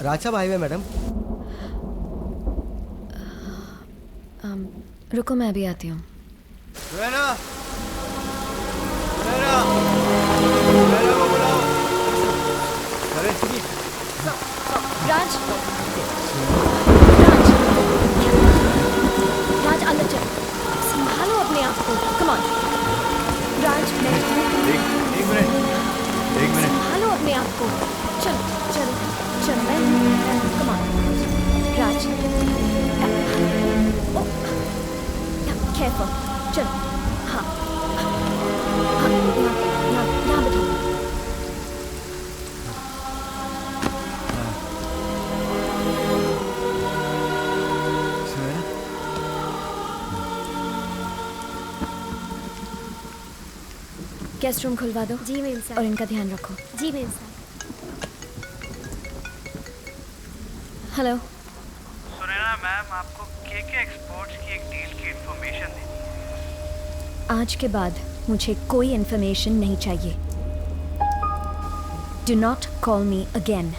J: राजा हाईवे मैडम।
E: रुको मैं अभी आती हूँ।
M: राज राज अंदर चल, संभालो अपने आप को। कम ऑन राज,
H: एक मिनट
M: संभालो अपने आप को। चल चल चल, मैं कम ऑन राज। केयरफुल, चल। हाँ हाँ, यहाँ बैठो। गेस्ट रूम खुलवा दो।
N: जी मैम साहब।
M: और इनका ध्यान रखो।
N: जी मैम साहब।
M: हेलो
V: सुनैना मैम, आपको केके एक्सपोर्ट्स की एक डील की इंफॉर्मेशन देनी है।
M: आज के बाद मुझे कोई इन्फॉर्मेशन नहीं चाहिए। Do not call me again.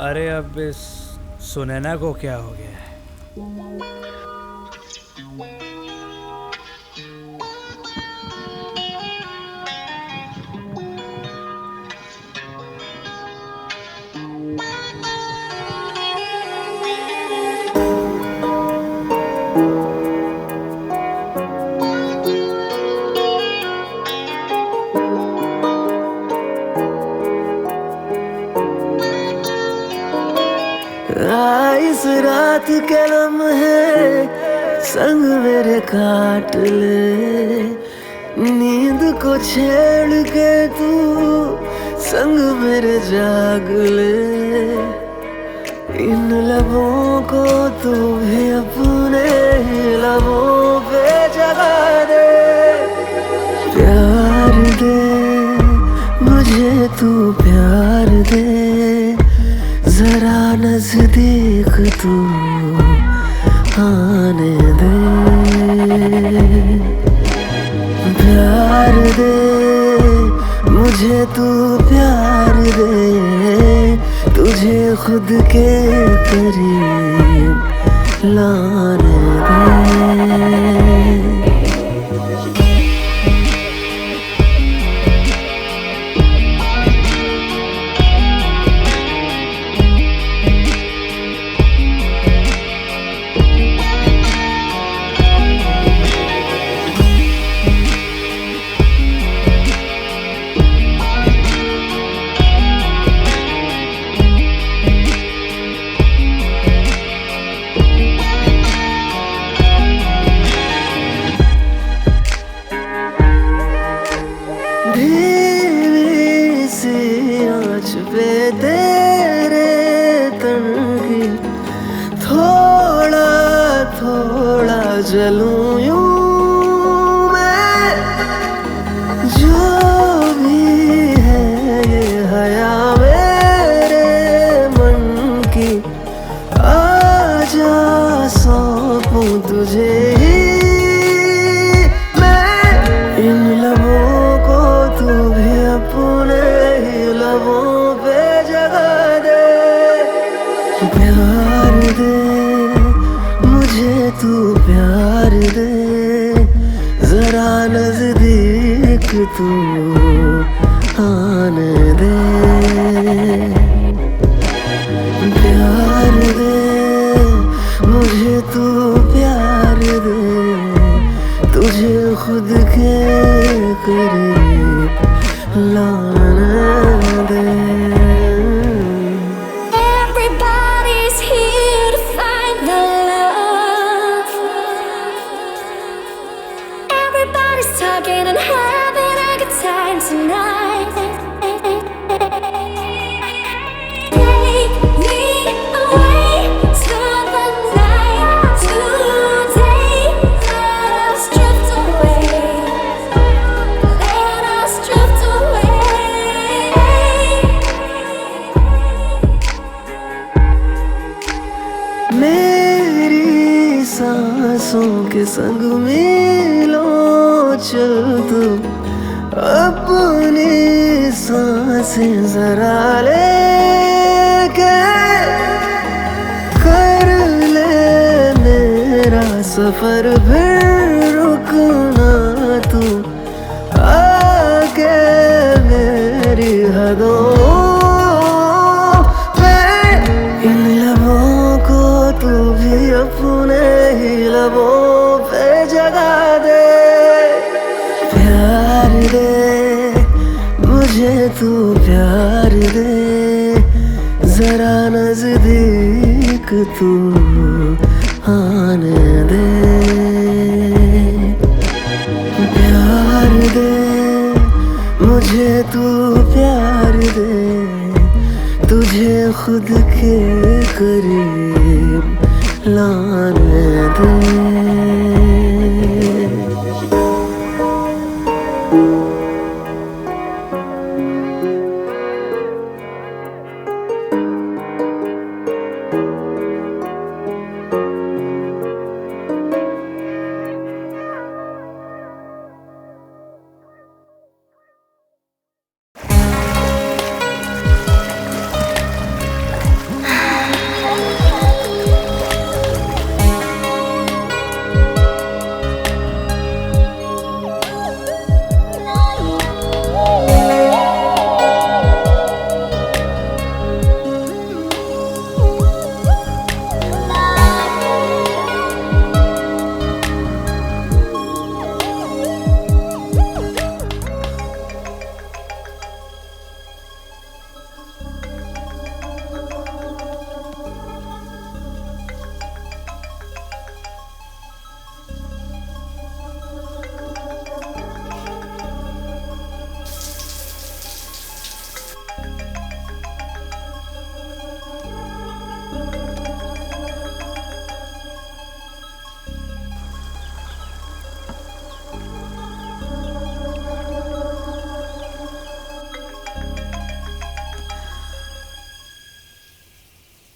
G: अरे अब इस सुनैना को क्या हो गया है?
S: इस रात के लम्हे संग मेरे काट ले, नींद को छेड़ के तू संग मेरे जाग ले। इन लबों को तू भी अपने ही लबों पे जगा दे। प्यार दे मुझे तू, प्यार दे जरा नजदीक तू आने दे। प्यार दे मुझे तू, प्यार दे तुझे खुद के करीब लाने दे। जलूं यूं मैं, जो भी है ये हया मेरे मन की, आजा सौंपूं तुझे ही मैं। इन लबों को तू भी अपने ही लबों पे जगा दे। प्यार दे मुझे तू, प्यार दे जरा नजदीक तू आने दे। प्यार दे मुझे तू, प्यार दे तुझे खुद के करीब लाने दे।
B: Everybody's here to find the love. Everybody's talking and having a good time tonight. Take me away to the night today. Let us drift away. Let us drift away.
S: मेरी सांसों के संग मीलों चल तू अपनी सांसें जरा ले के कर ले मेरा सफर फिर रुकना तू आके मेरी हदों इन लबों को तू भी अपने ही लबों पे जगा दे प्यार दे मुझे तू प्यार दे जरा नजदीक तू आने दे प्यार दे मुझे तू प्यार दे तुझे खुद के करीब लाने दे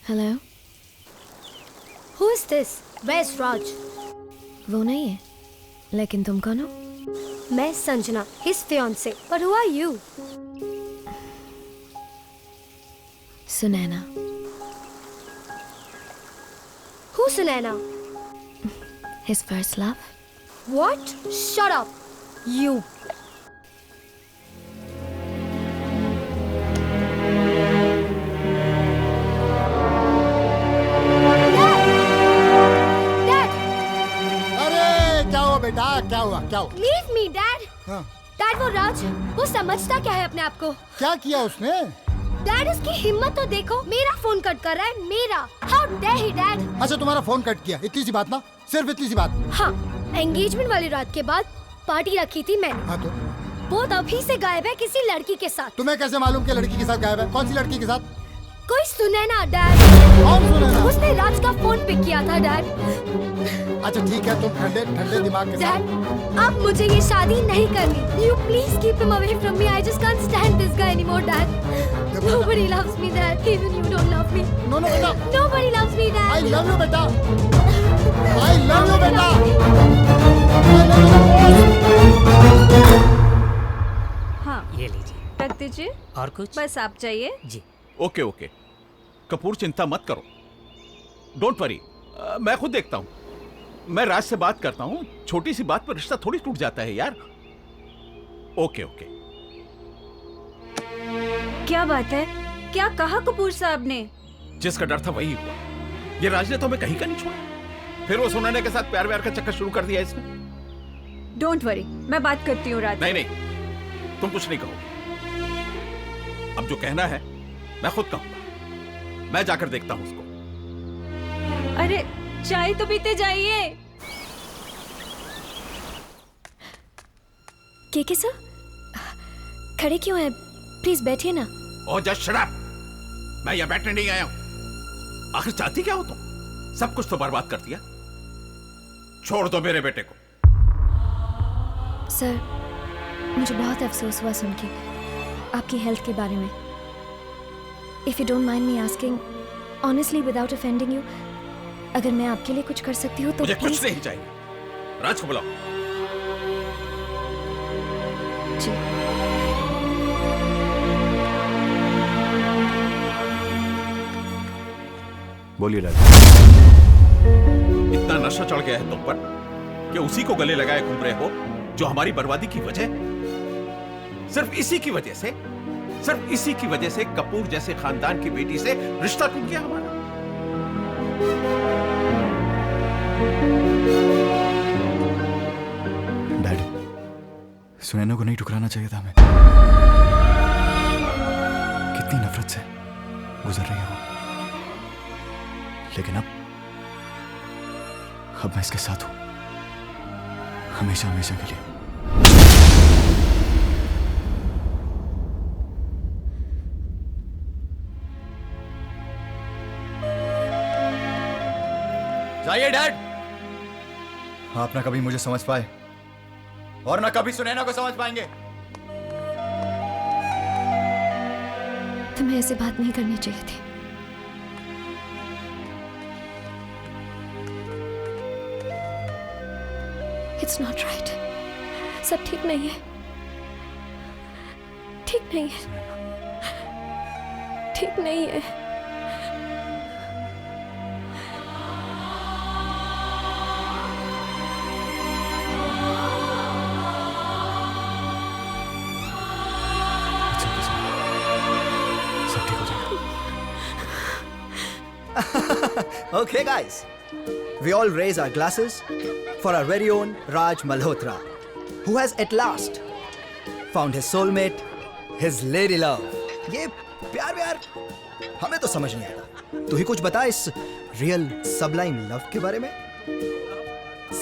M: hello
N: Who is this? Where's Raj?
M: वो नहीं है लेकिन तुम कौन हो?
N: मैं Sanjana, his fiance. But who are you?
M: Sunaina.
N: Who's Sunaina?
M: His first love.
N: What? Shut up. You.
T: बेटा क्या हुआ क्या हुआ?
N: Leave me, Dad.
T: हाँ.
N: Dad वो राज, वो समझता क्या है अपने आप को?
T: क्या किया उसने?
N: Dad उसकी हिम्मत तो देखो, मेरा फोन कट कर रहा है, मेरा. How dare he, Dad?
T: अच्छा तुम्हारा फोन कट किया, इतनी सी बात ना? सिर्फ इतनी सी बात?
N: हाँ, एंगेजमेंट वाली रात के बाद पार्टी रखी थी मैंने.
T: हाँ तो?
N: वो तभी से गायब है किसी लड़की के साथ.
T: तुम्हें कैसे मालूम कि लड़की के साथ गायब है? कौन सी लड़की के साथ?
N: कोई सुनैना, Dad.
T: कौन सुनैना?
N: उसने राज का फोन पिक किया था, Dad.
T: अच्छा ठीक है, तुम ठंडे ठंडे दिमाग के साथ.
N: Dad, अब मुझे ये शादी नहीं करनी. You please keep him away from me. I just can't stand this guy anymore, Dad. Nobody loves me, Dad. Even you don't love me.
T: No, beta.
N: Nobody loves me, Dad.
T: I love you, beta. I love you, beta.
A: हाँ,
K: ये लीजिए.
A: रख दीजिए.
K: और कुछ?
A: बस आप चाहिए.
K: जी.
F: ओके ओके कपूर चिंता मत करो. डोंट वरी, मैं खुद देखता हूँ. मैं राज से बात करता हूँ. छोटी सी बात पर रिश्ता थोड़ी टूट जाता है यार. Okay okay.
A: क्या बात है? क्या कहा कपूर साहब ने?
F: जिसका डर था वही हुआ. ये राज ने तो हमें कहीं का नहीं छोड़ा. फिर वो सुनैना के साथ प्यार व्यार का चक्कर शुरू कर दिया इसने.
A: डोंट वरी, मैं बात करती हूँ राज.
F: नहीं तुम कुछ नहीं कहोगे. अब जो कहना है मैं खुद कहूंगा. मैं जाकर देखता हूं उसको.
A: अरे चाय तो पीते जाइए.
M: के सर खड़े क्यों हैं? प्लीज बैठिए ना.
F: Oh just shut up. मैं यहाँ बैठने नहीं आया हूं. आखिर चाहती क्या हो तुम? सब कुछ तो बर्बाद कर दिया. छोड़ दो मेरे बेटे को.
M: सर मुझे बहुत अफसोस हुआ सुन के आपकी हेल्थ के बारे में. If you don't mind me asking honestly without offending you, अगर मैं आपके लिए कुछ कर सकती हूँ तो
F: मुझे
M: प्लीज.
F: कुछ नहीं चाहिए. राज को बुलाओ.
M: जी।
H: बोलिए डैड।
F: इतना नशा चढ़ गया है तुम पर कि उसी को गले लगाए घूम रहे हो जो हमारी बर्बादी की वजह। सिर्फ इसी की वजह से कपूर जैसे खानदान की बेटी से रिश्ता टूट गया हमारा।
H: डैड, सुनैना को नहीं ठुकराना चाहिए था हमें। कितनी नफरत से गुजर रही है वो, लेकिन अब मैं इसके साथ हूं, हमेशा हमेशा के लिए। जाइए डैड। आप ना कभी मुझे समझ पाए और ना कभी सुनैना को समझ पाएंगे।
M: तुम्हें ऐसे बात नहीं करनी चाहिए थी। It's not right. सब ठीक नहीं है, ठीक नहीं है, ठीक नहीं है।
L: Okay, guys. We all raise our glasses for our very own Raj Malhotra, who has at last found his soulmate, his lady love. ये प्यार हमें तो समझ नहीं आता। तू ही कुछ बता इस real sublime love के बारे में।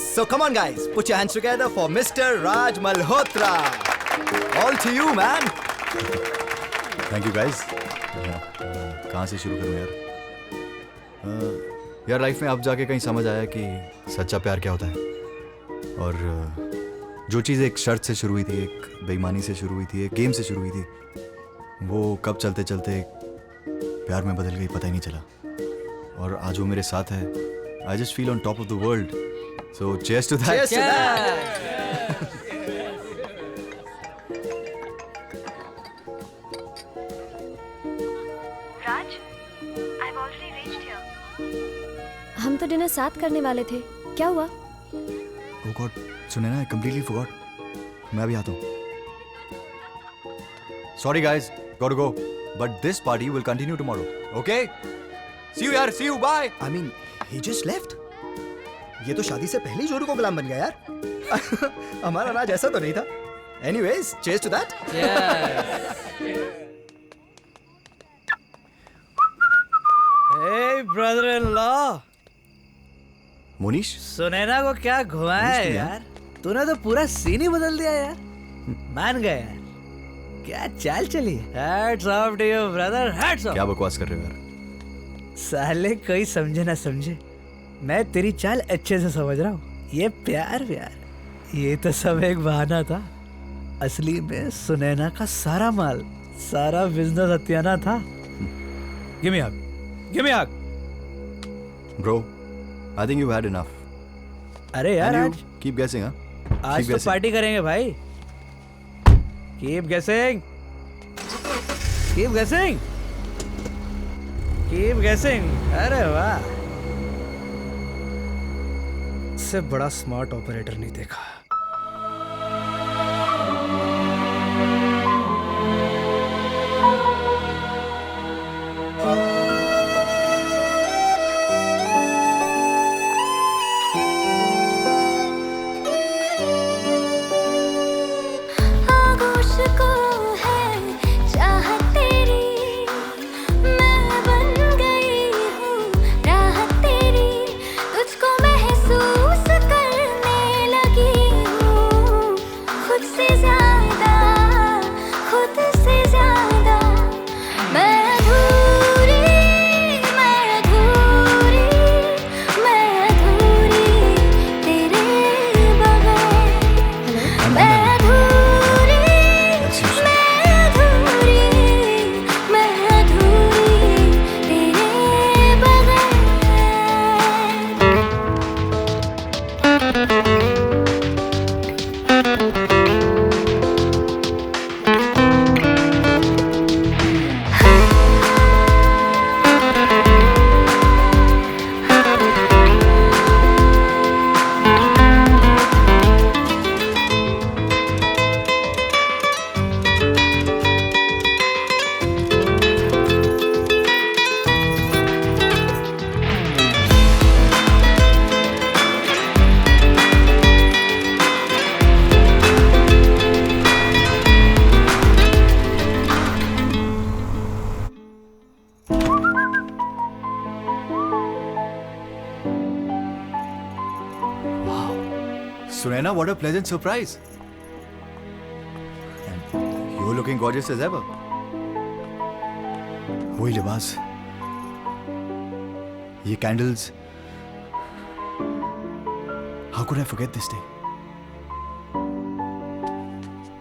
L: So come on, guys, put your hands together for Mr. Raj Malhotra. All to you, man.
H: Thank you, guys. कहाँ से शुरू करूँ यार? यार लाइफ में अब जाके कहीं समझ आया कि सच्चा प्यार क्या होता है। और जो चीज़ एक शर्त से शुरू हुई थी, एक बेईमानी से शुरू हुई थी, एक गेम से शुरू हुई थी, वो कब चलते चलते प्यार में बदल गई पता ही नहीं चला। और आज वो मेरे साथ है। I just feel on top of the world. So cheers to that.
M: हम तो डिनर साथ करने वाले थे, क्या हुआ?
H: Oh God, सुने ना, I completely forgot. मैं अभी आता हूँ। Sorry guys, gotta go. But this party will continue tomorrow. Okay? See you यार, see you, bye.
L: I mean, he just left. ये तो शादी से पहले ही जोरू को गुलाम बन गया यार। हमारा राज ऐसा तो नहीं था। Anyways, cheers to that.
G: Hey brother-in-law.
H: Monish,
G: Sunaina को क्या घुमाया है यार? तूने तो पूरा सीन ही बदल दिया यार। मान गया यार, क्या चाल चली। Hats off to you brother, hats off.
H: क्या बकवास कर रहे हो यार?
G: साले कोई समझे ना समझे, मैं तेरी चाल अच्छे से समझ रहा हूँ। ये प्यार ये तो सब एक बहाना था। असली में सुनैना का सारा माल, सारा बिजनेस हथियाना था। Give me a hug. Give me a hug.
H: Bro, I think you've had enough.
G: अरे यार आज
H: keep guessing, huh?
G: आज तो पार्टी करेंगे भाई। Keep guessing. Keep guessing. Keep guessing. अरे वाह, इससे बड़ा स्मार्ट ऑपरेटर नहीं देखा।
B: महसूस करने लगी
H: Sunaina, what a pleasant surprise. And you're looking gorgeous as ever. वही लिबास, ये candles. How could I forget this day?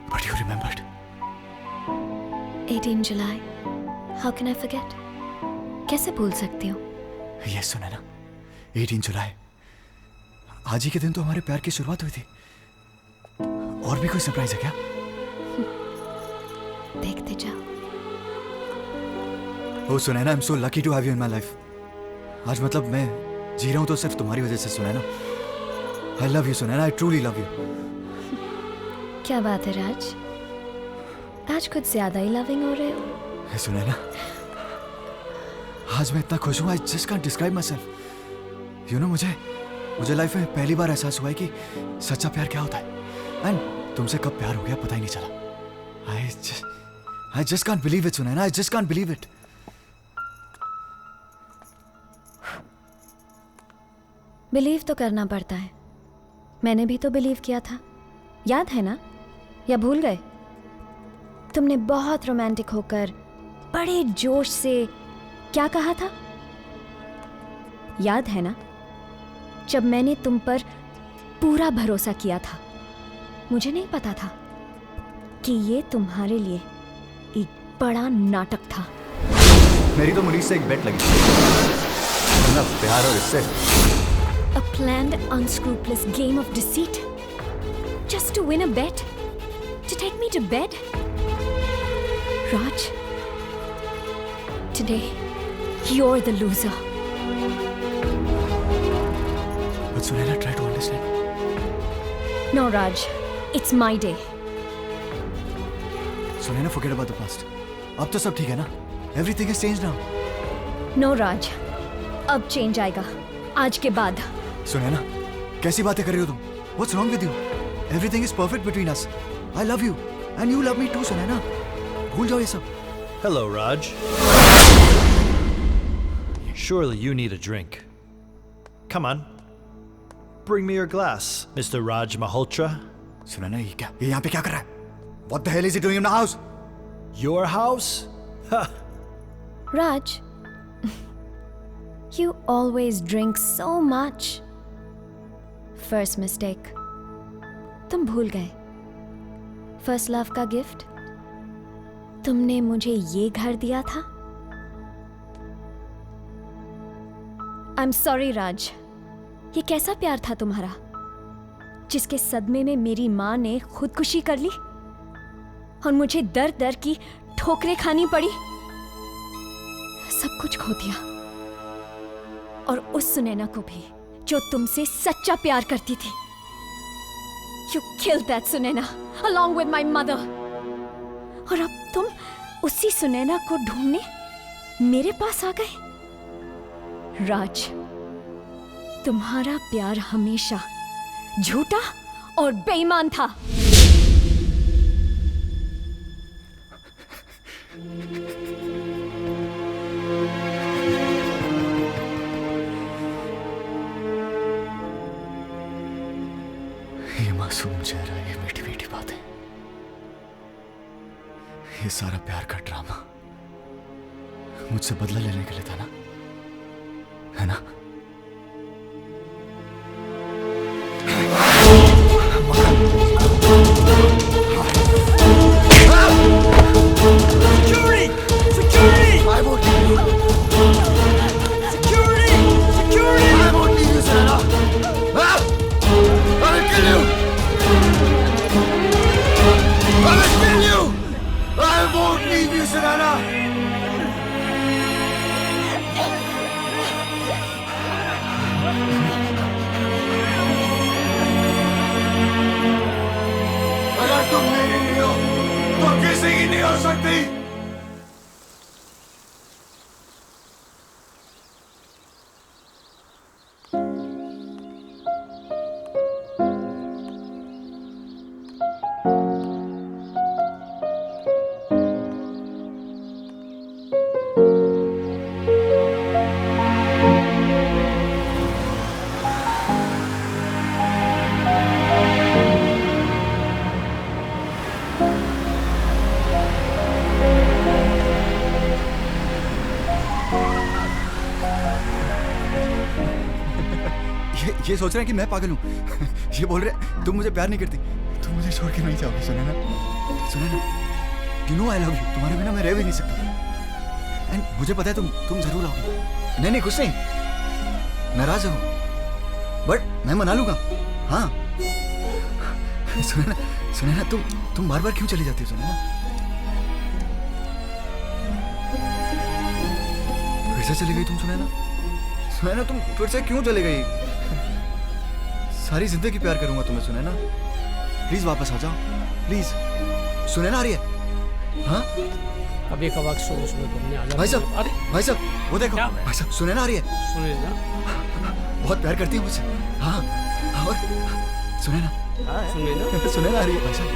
H: But you remembered.
M: 18 July. How can I forget? कैसे भूल सकती हूँ?
H: Yes, Sunaina. 18 जुलाई. आज ही के दिन तो हमारे प्यार की शुरुआत हुई थी. और भी कोई सरप्राइज है क्या?
M: देखते जाओ.
H: Oh, Sunaina, I'm so lucky to have you in my life. आज मतलब मैं जी रहा हूँ तो सिर्फ तुम्हारी वजह से, Sunaina. I love you, Sunaina. I truly love you.
M: क्या बात है राज? आज कुछ ज्यादा ही लविंग हो रहे हो.
H: Sunaina, आज मैं इतना खुश हूँ. I just can't describe myself. You know, मुझे लाइफ में पहली बार एहसास हुआ है कि सच्चा प्यार क्या होता है. एंड तुमसे कब प्यार हो गया पता ही नहीं चला. I just can't believe it, Sunaina. I just can't believe it.
M: Believe तो करना पड़ता है. मैंने भी तो बिलीव किया था. याद है ना? या भूल गए? तुमने बहुत रोमांटिक होकर बड़े जोश से क्या कहा था? याद है ना? जब मैंने तुम पर पूरा भरोसा किया था. मुझे नहीं पता था कि ये तुम्हारे लिए एक बड़ा नाटक था.
H: मेरी तो मुनीस से एक बेट लगी. ना प्यार और इससे.
M: A planned, unscrupulous game of deceit? Just to win a bet? To take me to bed? Raj, today, you're the loser.
H: But Sunaina, try to understand.
M: No, Raj. It's my day.
H: Sunaina, forget about the past. अब तो सब ठीक है ना? Everything has changed now.
M: No, Raj. अब change आएगा. आज के बाद.
H: Sunaina, कैसी बातें कर रही हो तुम? What's wrong with you? Everything is perfect between us. I love you, and you love me too, Sunaina. भूल जाओ ये सब.
C: Hello, Raj. Surely you need a drink. Come on. Bring me your glass, Mr. Raj Malhotra.
H: Sunaina, ये क्या? ये यहाँ पे क्या कर रहा है? What the hell is he doing in my house?
C: Your house? Ha.
M: Raj, you always drink so much. First mistake. तुम भूल गए. First love का गिफ्ट. तुमने मुझे ये घर दिया था. I'm sorry, राज. ये कैसा प्यार था तुम्हारा, जिसके सदमे में मेरी माँ ने खुदकुशी कर ली और मुझे दर दर की ठोकरें खानी पड़ी. सब कुछ खो दिया. और उस सुनैना को भी जो तुमसे सच्चा प्यार करती थी. You killed that Sunaina along with my mother. और अब तुम उसी सुनैना को ढूंढने मेरे पास आ गए. राज, तुम्हारा प्यार हमेशा झूठा और बेईमान था.
H: ये मासूम चेहरा, ये मीठी मीठी बातें, ये सारा प्यार का ड्रामा मुझसे बदला लेने के लिए था ना, है ना?
B: Security! Security! I won't leave you. Security! Security! I won't leave you, Sunaina. I will kill you. I will kill you. I won't leave you, Sunaina. अगर तुम मेरी नहीं हो तो किसी की नहीं हो सकती.
H: ये सोच रहे हैं कि मैं पागल हूँ। ये बोल रहे तुम मुझे प्यार नहीं करती, तुम मुझे छोड़ के नहीं जाओगी। Sunaina, Sunaina, you know I love you. तुम्हारे बिना मैं रह भी नहीं सकता। एंड मुझे पता है तुम जरूर आओगी। नहीं कुछ नहीं, नाराज हो बट मैं मना लूंगा। हाँ सुनैना, सुनैना, तुम बार बार क्यों चली जाती हो सुनैना? फिर से चली गई तुम सुनैना? सुनैना तुम फिर से क्यों चली गई? सारी जिंदगी प्यार करूंगा तुम्हें सुनैना, प्लीज वापस आ जाओ प्लीज। सुनैना आ रही है? हाँ
D: अभी कब सुबह सुबह घूमने आ जाओ।
H: भाई साहब वो देखो, भाई साहब सुनैना आ रही है।
D: सुनैना
H: बहुत प्यार करती है मुझसे। हाँ और सुनैना, सुनैना आ रही है भाई साहब।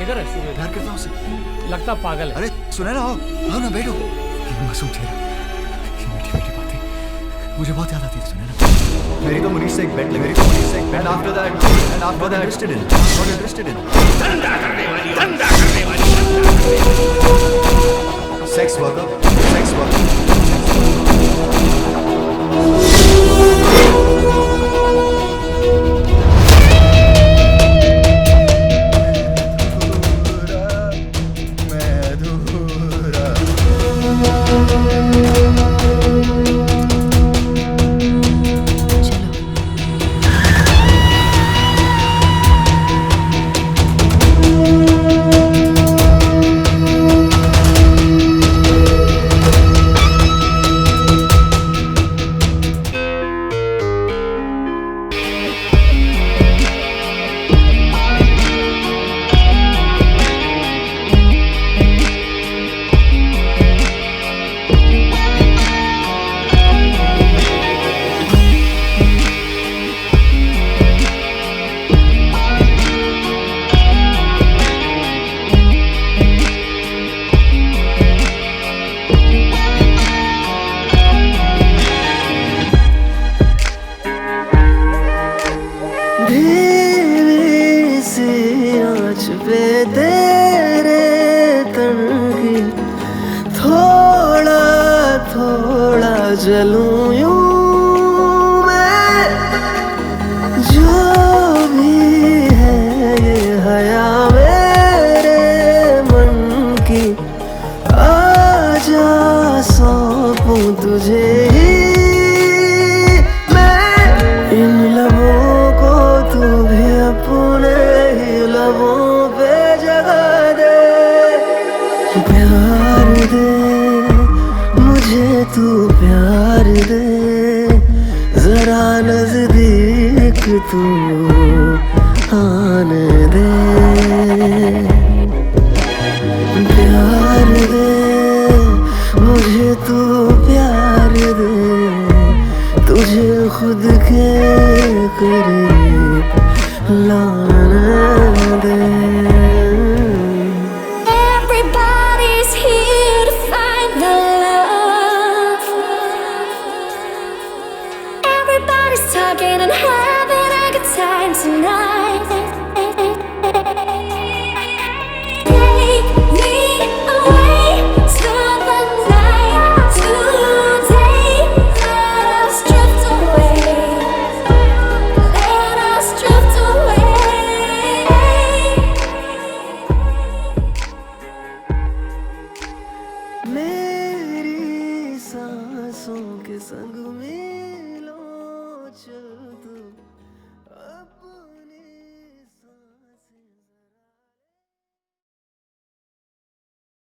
D: इधर है सुनैना,
H: प्यार करता हूँ उससे।
D: लगता पागल है।
H: अरे सुनैना आओ ना बैठो। ये मासूम चेहरा, ये मीठी मीठी बातें मुझे बहुत याद आती है सुनैना। मेरी तो मुनीश से एक बेट लगी, मेरी तो मुनीश से एक bet. After that and after that interested in धंधा करने वाली सेक्स वर्कर।
S: जलूं यूं मैं, जो भी है ये हया मेरे मन की, आजा सौंपूं तुझे ही मैं। इन लबों को तू भी अपने ही लबों पे जगा दे, प्यार दे मुझे तू, प्यार दे जरा नजदीक तू आने दे, प्यार दे मुझे तू, प्यार दे तुझे खुद के करीब लाने दे।
B: Everybody's here to find the love. Everybody's talking and having a good time tonight. Take me away to the night. Today, let us drift away. Let us drift away.
S: मैं